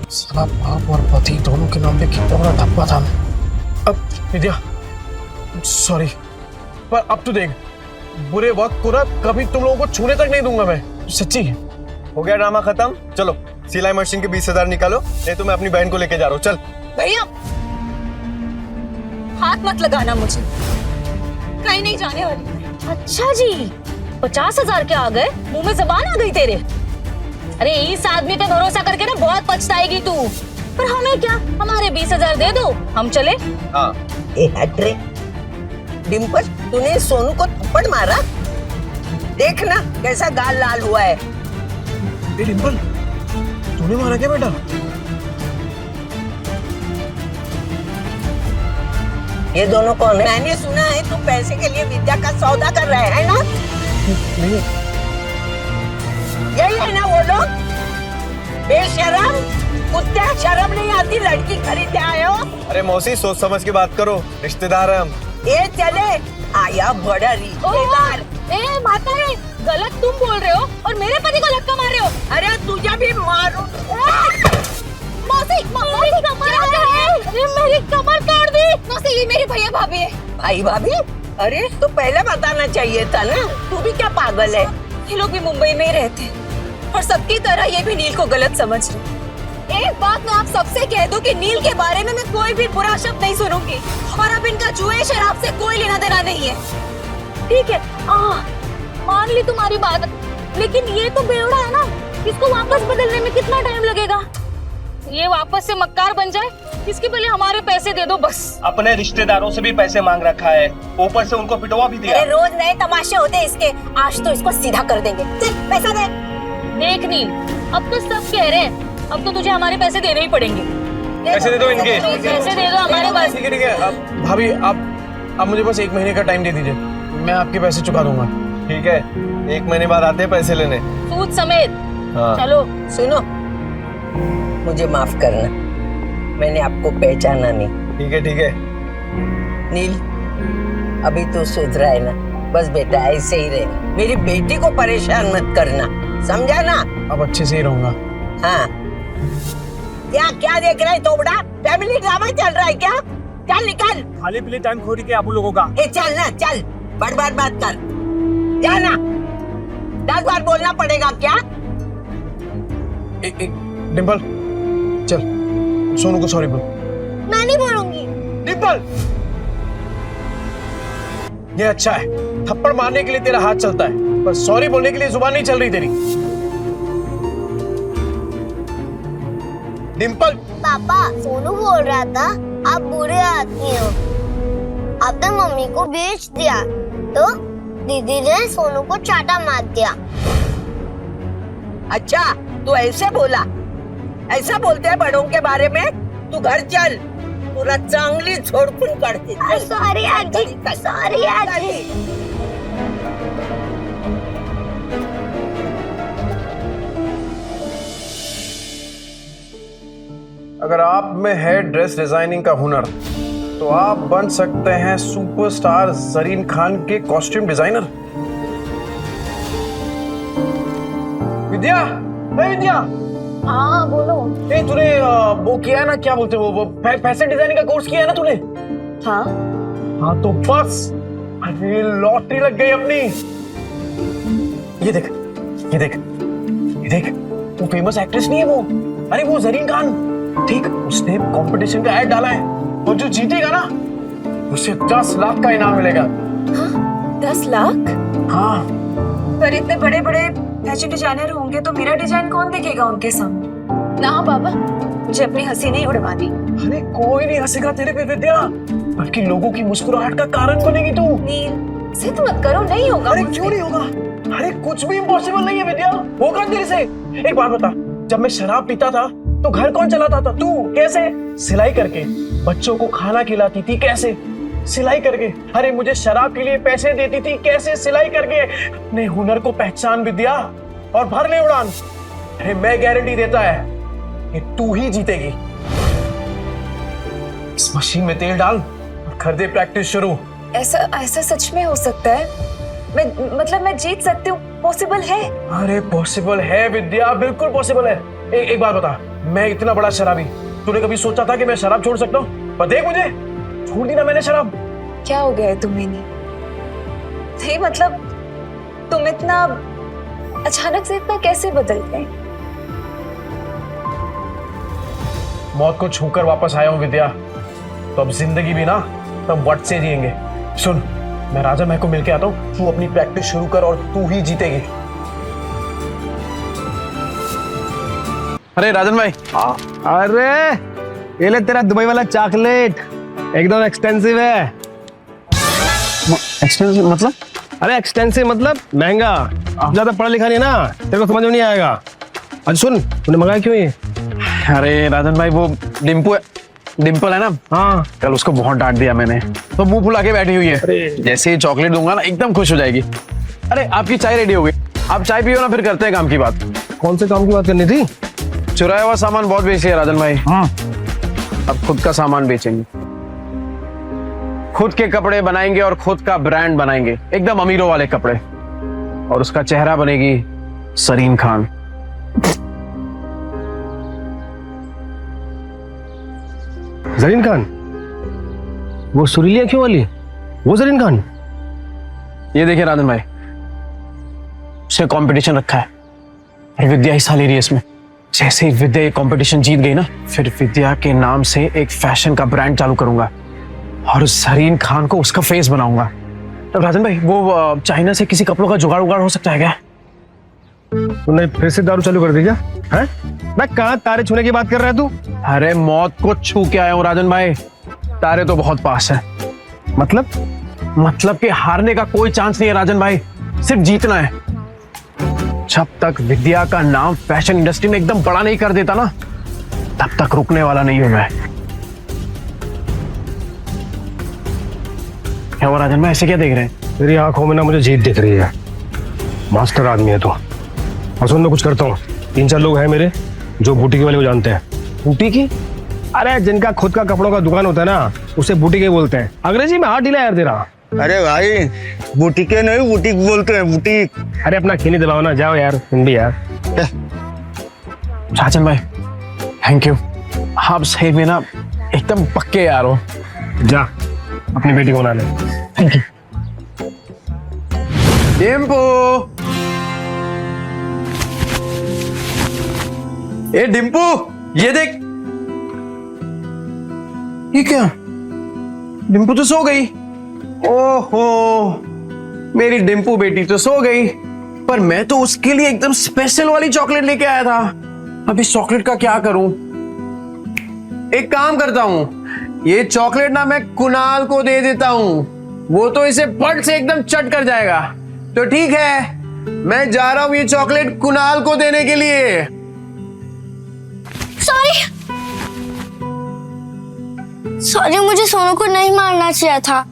साला बाप और पति दोनों के नाम पे कितना बड़ा धब्बा था। अब विद्या सॉरी, पर अब तो देख, बुरे वक्त को ना कभी तुम लोगों को छूने तक नहीं दूंगा मैं, सच्ची। हो गया ड्रामा खत्म, चलो सिलाई मशीन के 20,000 निकालो, नहीं तो मैं अपनी बहन को लेके जा रहा हूँ। चल भैया हाथ मत लगाना मुझे, कहीं नहीं जाने वाली। अच्छा जी, 50,000 के आ गए, मुंह में जबान आ गई तेरे। अरे इस आदमी पे भरोसा करके ना बहुत पछताएगी तू। पर हमें क्या, हमारे 20,000 दे दो, हम चले। हाँ। डिम्पल, तूने सोनू को थप्पड़ मारा? देखना कैसा गाल लाल हुआ है। डिम्पल, तूने मारा क्या बेटा? ये दोनों कौन है? मैंने सुना है तू पैसे के लिए विद्या का सौदा कर रहा है ना? नहीं। यही है ना वो लोग? बेशरम कुत्ते, शर्म नहीं आती, लड़की खरीदने आए हो? अरे मौसी, सोच समझ के बात करो, रिश्तेदार है हम। ये चले आया बड़ा रिश्तेदार। ए माता है, गलत तुम बोल रहे हो और मेरे पति को धक्का मार रहे हो। अरे तुझे भी मारो। मौसी, मेरी कमर काट दी। मौसी, ये मेरे भैया भाभी है। भाई भाभी? अरे तो पहले बताना चाहिए था ना, तू भी क्या पागल है? ये लोग भी मुंबई में ही रहते हैं और सबकी तरह ये भी नील को गलत समझ रहे। एक बात मैं आप सबसे कह दूं कि नील के बारे में मैं कोई भी बुरा शब्द नहीं सुनूंगी और अब इनका जुए शराब से कोई लेना देना नहीं है। ठीक है, मान ली तुम्हारी बात, लेकिन ये तो बेवड़ा है ना, इसको वापस बदलने में कितना टाइम लगेगा? ये वापस से मक्कार बन जाए, इसके पहले हमारे पैसे दे दो बस। अपने रिश्तेदारों से भी पैसे मांग रखा है, ऊपर से उनको पिटवा भी दिया। रोज नए तमाशे होते इसके, आज तो इसको सीधा कर देंगे। चल पैसा दे। देख नील, अब तो सब कह रहे हैं, अब तो तुझे हमारे पैसे देने ही पड़ेंगे। पैसे दे दो इनके। पैसे दे दो हमारे पास। ठीक है। अब भाभी, आप मुझे बस 1 महीने का टाइम दे दीजिए, मैं आपके पैसे चुका दूंगा। ठीक है, 1 महीने बाद आते हैं पैसे लेने, सूद समेत। हाँ। चलो। सुनो, मुझे माफ करना, मैंने आपको पहचाना नहीं। ठीक है। नील, अभी तो सुधरा है ना, बस बेटा ऐसे ही रहे, मेरी बेटी को परेशान मत करना, समझा ना? अब अच्छे से ही रहूंगा। हाँ। क्या देख रहा है तोबड़ा? फैमिली ड्रामा चल रहा है क्या? चल निकल। खाली पीली टाइम खोरी के आप लोगों का। चल ना, चल, बर्बाद बात कर, जाना। 10 बार बोलना पड़ेगा क्या? डिम्पल, चल सोनू को सॉरी बोल। मैं नहीं बोलूंगी। डिम्पल, ये अच्छा है, थप्पड़ मारने के लिए तेरा हाथ चलता है, पर सॉरी बोलने के लिए जुबान नहीं चल रही तेरी। डिम्पल। पापा, सोनू बोल रहा था आप बुरे आदमी हो, आपने मम्मी को बेच दिया, तो दीदी ने सोनू को चाटा मार दिया। अच्छा, तू ऐसे बोला? ऐसा बोलते हैं बड़ों के बारे में? तू घर चल, पूरा चांगली छोड़पुन करते। सॉरी आजी, सॉरी आजी। अगर आप में है ड्रेस डिजाइनिंग का हुनर, तो आप बन सकते हैं सुपरस्टार जरीन खान के कॉस्ट्यूम डिजाइनर। विद्या, विद्या। हाँ बोलो। तूने वो किया है ना, क्या बोलते हैं वो फैशन डिजाइनिंग का कोर्स किया है ना तूने? हाँ तो बस अरे लॉटरी लग गई अपनी। ये देख, ये देख, ये देख, वो फेमस एक्ट्रेस नहीं है वो, अरे वो जरीन खान, ठीक, उसने कंपटीशन का ऐड डाला है और जो जीतेगा ना उसे 10 लाख का इनाम मिलेगा। हाँ, 10 लाख? हाँ। पर इतने बड़े बड़े फैशन डिजाइनर होंगे तो मेरा डिजाइन कौन देखेगा उनके सामने? ना बाबा, मुझे अपनी हंसी नहीं उड़वानी। अरे कोई नहीं हंसेगा तेरे पे विद्या, बल्कि लोगों की मुस्कुराहट का कारण बनेगी तू। नील, जिद मत करो, नहीं होगा। अरे क्यों नहीं होगा? अरे कुछ भी इम्पॉसिबल नहीं है विद्या, होगा तेरे से। एक बात बता, जब मैं शराब पीता था तो घर कौन चलाता था? तू। कैसे? सिलाई करके। बच्चों को खाना खिलाती थी, कैसे? सिलाई करके। अरे मुझे शराब के लिए पैसे देती थी, कैसे? सिलाई करके। अपने हुनर को पहचान विद्या और भर ले उड़ान। अरे मैं गारंटी देता है कि तू ही जीतेगी। इस मशीन में तेल डाल और कर दे प्रैक्टिस शुरू। ऐसा सच में हो सकता है? मैं जीत सकती हूँ? पॉसिबल है? अरे पॉसिबल है विद्या, बिल्कुल पॉसिबल है। एक बात बता, मैं इतना बड़ा शराबी, तूने कभी सोचा था कि मैं शराब छोड़ सकता हूँ? पर देख मुझे, छोड़ दी ना मैंने शराब। क्या हो गया है तुम्हें? नहीं मतलब तुम इतना अचानक से इतना कैसे बदल गए? मौत को छूकर वापस आया हूँ विद्या, तो अब जिंदगी भी ना तब वट से जिएंगे। सुन, मैं राजन भाई को मिलके आता हूँ, तू अपनी प्रैक्टिस शुरू कर और तू ही जीतेगी। अरे राजन भाई, अरे ये ले तेरा दुबई वाला चॉकलेट, एकदम एक्सपेंसिव है। एक्सपेंसिव मतलब? अरे एक्सपेंसिव मतलब महंगा। ज्यादा पढ़ा लिखा नहीं ना, तेरे को समझ में नहीं आएगा। अच्छा सुन, तूने मंगाया क्यों ये? अरे राजन भाई, वो डिम्पल है ना, हाँ, कल उसको बहुत डांट दिया मैंने, तो मुंह फुला के बैठी हुई है। जैसे ही चॉकलेट दूंगा ना, एकदम खुश हो जाएगी। अरे आपकी चाय रेडी हो गई, आप चाय पियो ना, फिर करते हैं काम की बात। कौन से काम की बात करनी थी? चुराया हुआ सामान बहुत बेची है राजन भाई। हाँ, अब खुद का सामान बेचेंगे, खुद के कपड़े बनाएंगे और खुद का ब्रांड बनाएंगे, एकदम अमीरों वाले कपड़े। और उसका चेहरा बनेगी सरीन खान। जरीन खान? वो सुरीली आंखों वाली, वो जरीन खान? ये देखिए राजन भाई, उसने कंपटीशन रखा है और विद्या हिस्सा ले रही है इसमें। जैसे ही विद्या ये कंपटीशन जीत गई ना, फिर विद्या के नाम से एक फैशन का ब्रांड चालू करूंगा और जरीन खान को उसका फेस बनाऊंगा। तो राजन भाई, वो चाइना से किसी कपड़ों का जुगाड़ हो सकता है क्या? तूने फिर से दारू चालू कर दी क्या? हैं? मैं कहाँ तारे छूने की बात कर रहा है तू? अरे मौत को छू के आया हूँ राजन भाई, तारे तो बहुत पास है। मतलब कि हारने का कोई चांस नहीं है राजन भाई, सिर्फ जीतना है। जब तक विद्या का नाम फैशन इंडस्ट्री में एकदम बड़ा नहीं कर देता ना, तब तक रुकने वाला नहीं हूं मैं। क्या हुआ राजन भाई, ऐसे क्या देख रहे हैं? तेरी आंखों में ना मुझे जीत दिख रही है। मास्टर आदमी है तू। और सुन, मैं कुछ करता हूँ। 3-4 लोग हैं मेरे जो बूटीके वाले को जानते हैं। बूटीके? अरे जिनका खुद का कपड़ों का दुकान होता है ना, उसे बूटीके बोलते हैं। अंग्रेजी में हाथ ढीला यार तेरा। अरे भाई, बुटीके नहीं बुटीक बोलते हैं, बुटीक। अरे अपना खीनी दबाओ ना, जाओ यार तुम भी यार। राजन भाई थैंक यू, आप सही में ना एकदम पक्के यार हो। जा अपनी बेटी को बना ले। Thank you. डिम्पू, ए डिम्पू, ये देख। ये क्या? डिम्पू तो सो गई। ओहो, मेरी डिम्पू बेटी तो सो गई, पर मैं तो उसके लिए एकदम स्पेशल वाली चॉकलेट लेके आया था। अब इस चॉकलेट का क्या करूं? एक काम करता हूं, ये चॉकलेट ना मैं कुणाल को दे देता हूं, वो तो इसे पट से एकदम चट कर जाएगा। तो ठीक है, मैं जा रहा हूं ये चॉकलेट कुणाल को देने के लिए। सॉरी, मुझे सोनू को नहीं मारना चाहिए था।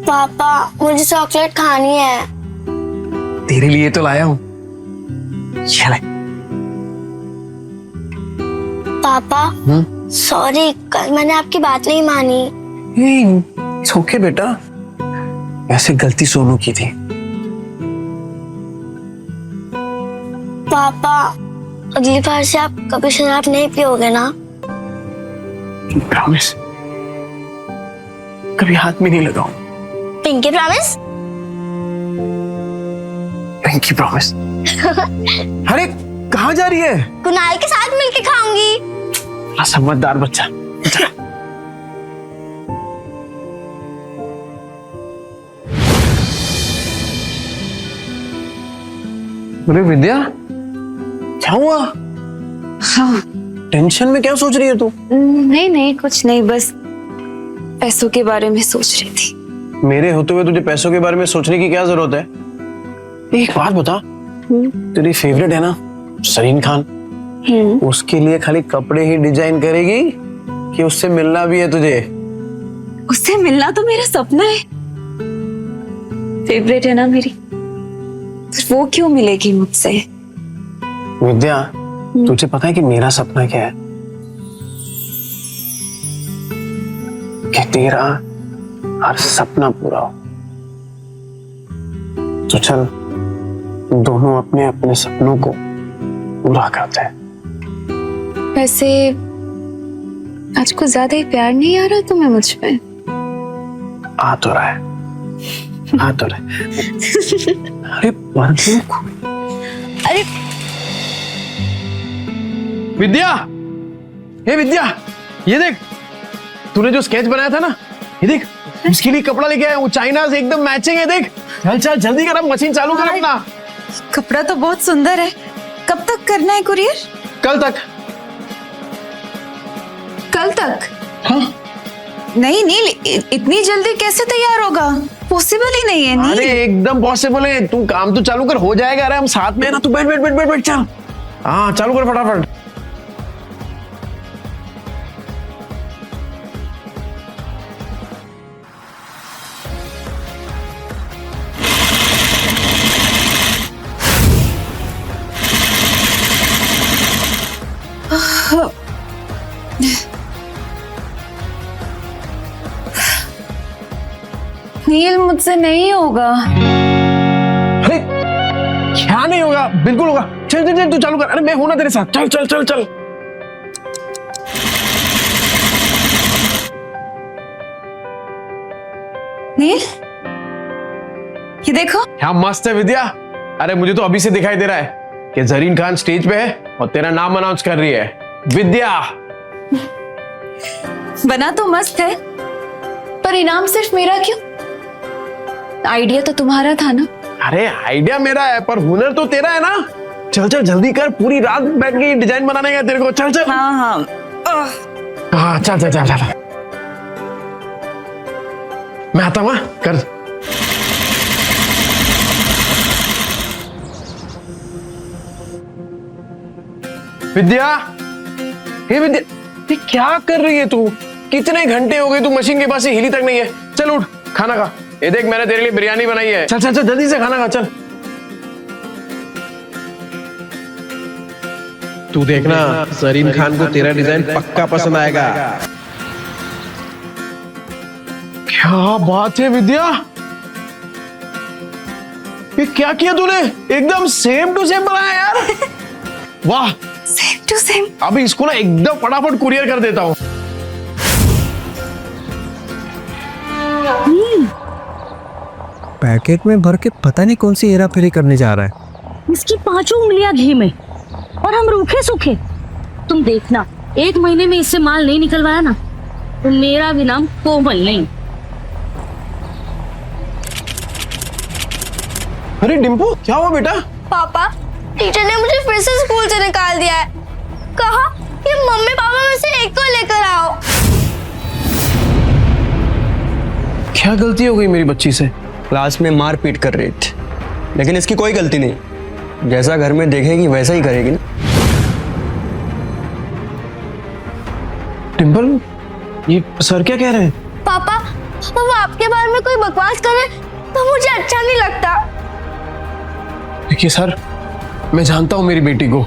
पापा, मुझे चॉकलेट खानी है। तेरे लिए तो लाया हूं, चल। पापा सॉरी, कल मैंने आपकी बात नहीं मानी। इट्स ओके बेटा, वैसे गलती सोनू की थी। पापा, अगली बार से आप कभी शराब नहीं पियोगे ना? प्रॉमिस, कभी हाथ में नहीं लगाऊं। Pinky promise? Pinky promise. अरे कहाँ जा रही है? कुणाल के साथ मिलके खाऊंगी। समझदार बच्चा। अरे विद्या, क्या हुआ? टेंशन में क्या सोच रही है तू? नहीं कुछ नहीं, बस पैसों के बारे में सोच रही थी। मेरे होते हुए तुझे पैसों के बारे में सोचने की क्या जरूरत है? एक बात बता, तेरी फेवरेट है ना सरीन खान, उसके लिए खाली कपड़े ही डिजाइन करेगी कि उससे मिलना भी है तुझे? उससे मिलना तो मेरा सपना है, फेवरेट है ना मेरी, पर वो क्यों मिलेगी मुझसे? विद्या, तुझे पता है कि मेरा सपना क्या है? कि तेरा हर सपना पूरा हो। तो चल दोनों अपने अपने सपनों को पूरा करते हैं। वैसे आज कुछ ज्यादा ही प्यार नहीं आ रहा तुम्हें मुझ पे? आ तो रहा है, आ तो रहा है। अरे अरे विद्या, हे विद्या, ये देख तूने जो स्केच बनाया था ना, ये देख उसके लिए कपड़ा लेके आया हूँ, चाइना से एकदम मैचिंग है। देख चल चल जल्दी कर, अब मशीन चालू कर अपना। कपड़ा तो बहुत सुंदर है, कब तक करना है कुरियर? कल तक। कल तक? हाँ। नहीं नील, इतनी जल्दी कैसे तैयार होगा? पॉसिबल ही नहीं है नील। अरे एकदम पॉसिबल है, तू काम तो चालू कर, हो जाएगा। अरे हम साथ में है ना, तू बैठ बैठ बैठ बैठ बैठ, चल हाँ चालू कर फटाफट। नील मुझसे नहीं होगा। अरे क्या नहीं होगा? बिल्कुल होगा। चल चल चल तू चालू कर। अरे मैं हूं ना तेरे साथ, चल चल चल चल। नील ये देखो। क्या मस्त है विद्या। अरे मुझे तो अभी से दिखाई दे रहा है कि जरीन खान स्टेज पे है और तेरा नाम अनाउंस कर रही है, विद्या। बना तो मस्त है, पर इनाम सिर्फ मेरा क्यों? आइडिया तो तुम्हारा था ना? अरे आइडिया मेरा है पर हुनर तो तेरा है ना। चल चल जल्दी कर, पूरी रात बैठ के डिजाइन बनाने का तेरे को। चल चल। हाँ हाँ हाँ चल चल चल चल। मैं आता हूँ, कर। विद्या, हे विद्या, ये क्या कर रही है तू? कितने घंटे हो गए तू मशीन के पास से हिली तक नहीं है। चल उठ, खाना खा। ये देख मैंने तेरे लिए बिरयानी बनाई है। चल चल चल जल्दी से खाना खा, चल। तू देखना जरीन खान को तेरा डिजाइन पक्का पसंद आएगा। क्या बात है विद्या, ये क्या किया तूने? एकदम सेम टू सेम बनाया यार। वाह, सेम टू सेम। अभी इसको ना एकदम फटाफट कुरियर कर देता हूँ। पैकेट में भर के पता नहीं कौन सी हेरा फेरी करने जा रहा है। इसकी 5 उंगलियां घी में और हम रूखे सूखे। तुम देखना, 1 महीने में इससे माल नहीं निकलवाया ना तो मेरा भी नाम कोमल नहीं। अरे डिम्पू, क्या हुआ बेटा? पापा, टीचर ने मुझे फिर से स्कूल से निकाल दिया है। कहा कि मम्मी पापा में से एक को लेकर आओ। क्या गलती हो गई मेरी बच्ची से? क्लास में मार पीट कर रही थी, लेकिन इसकी कोई गलती नहीं। जैसा घर में देखेगी वैसा ही करेगी ना। डिम्पल, ये सर क्या कह रहे हैं? पापा, वो आपके बारे में कोई बकवास करे तो मुझे अच्छा नहीं लगता। देखिए सर, मैं जानता हूं मेरी बेटी को,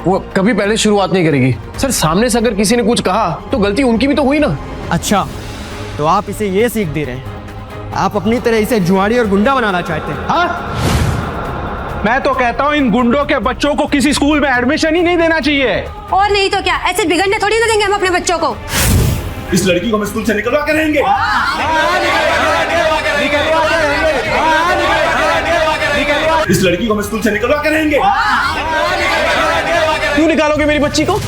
वो कभी पहले शुरुआत नहीं करेगी। सर सामने से अगर किसी ने कुछ कहा तो गलती उनकी भी तो हुई ना। अच्छा, तो आप इसे ये सीख दे रहे हैं? आप अपनी तरह इसे जुआड़ी और गुंडा बनाना चाहते हैं? हाँ, मैं तो कहता हूँ इन गुंडों के बच्चों को किसी स्कूल में एडमिशन ही नहीं देना चाहिए। और नहीं तो क्या, ऐसे बिगड़ने थोड़ी ना देंगे हम अपने बच्चों को। इस लड़की को हम स्कूल से निकलवा के रहेंगे। इस लड़की को हम स्कूल से निकलवा के रहेंगे। क्यों निकालोगे मेरी बच्ची को?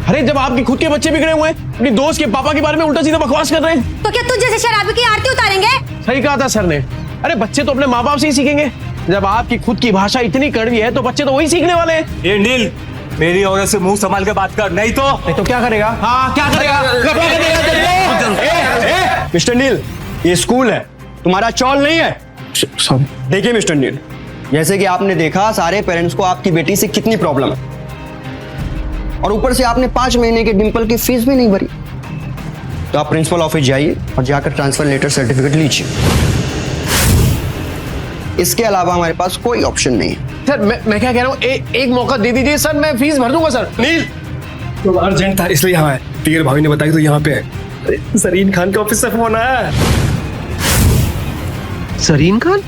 अरे जब आपके खुद के बच्चे बिगड़े हुए हैं, अपनी दोस्त के पापा के बारे में उल्टा सीधा बकवास कर रहे हैं, तो क्या तुझ जैसे शराबी की आरती उतारेंगे? सही कहा था सर ने। अरे बच्चे तो अपने माँ बाप से ही सीखेंगे। जब आपकी खुद की भाषा इतनी कड़वी है तो बच्चे तो वही सीखने वाले हैं। ये नील, मेरी औरत से मुंह संभाल के बात कर, नहीं तो क्या करेगा? हाँ क्या करेगा? मिस्टर नील, ये स्कूल है, तुम्हारा चौल नहीं है। सॉरी। देखिए मिस्टर नील, जैसे कि आपने देखा सारे पेरेंट्स को आपकी बेटी से कितनी प्रॉब्लम है, और ऊपर से आपने 5 महीने के डिंपल की फीस भी नहीं भरी। तो आप प्रिंसिपल ऑफिस जाइए और जाकर ट्रांसफर लेटर सर्टिफिकेट लीजिए। इसके अलावा हमारे पास कोई ऑप्शन नहीं है। सर मैं क्या कह रहा हूँ, एक मौका दे दीजिए सर, मैं फीस भर दूंगा सर। नील तो अर्जेंट था इसलिए यहाँ है, टीयर भाभी ने बताया तो यहाँ पे है। सरीन खान के ऑफिस से फोन आया। सरीन खान?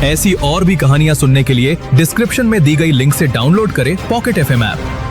ऐसी और भी कहानियां सुनने के लिए डिस्क्रिप्शन में दी गई लिंक से डाउनलोड करें पॉकेट FM ऐप।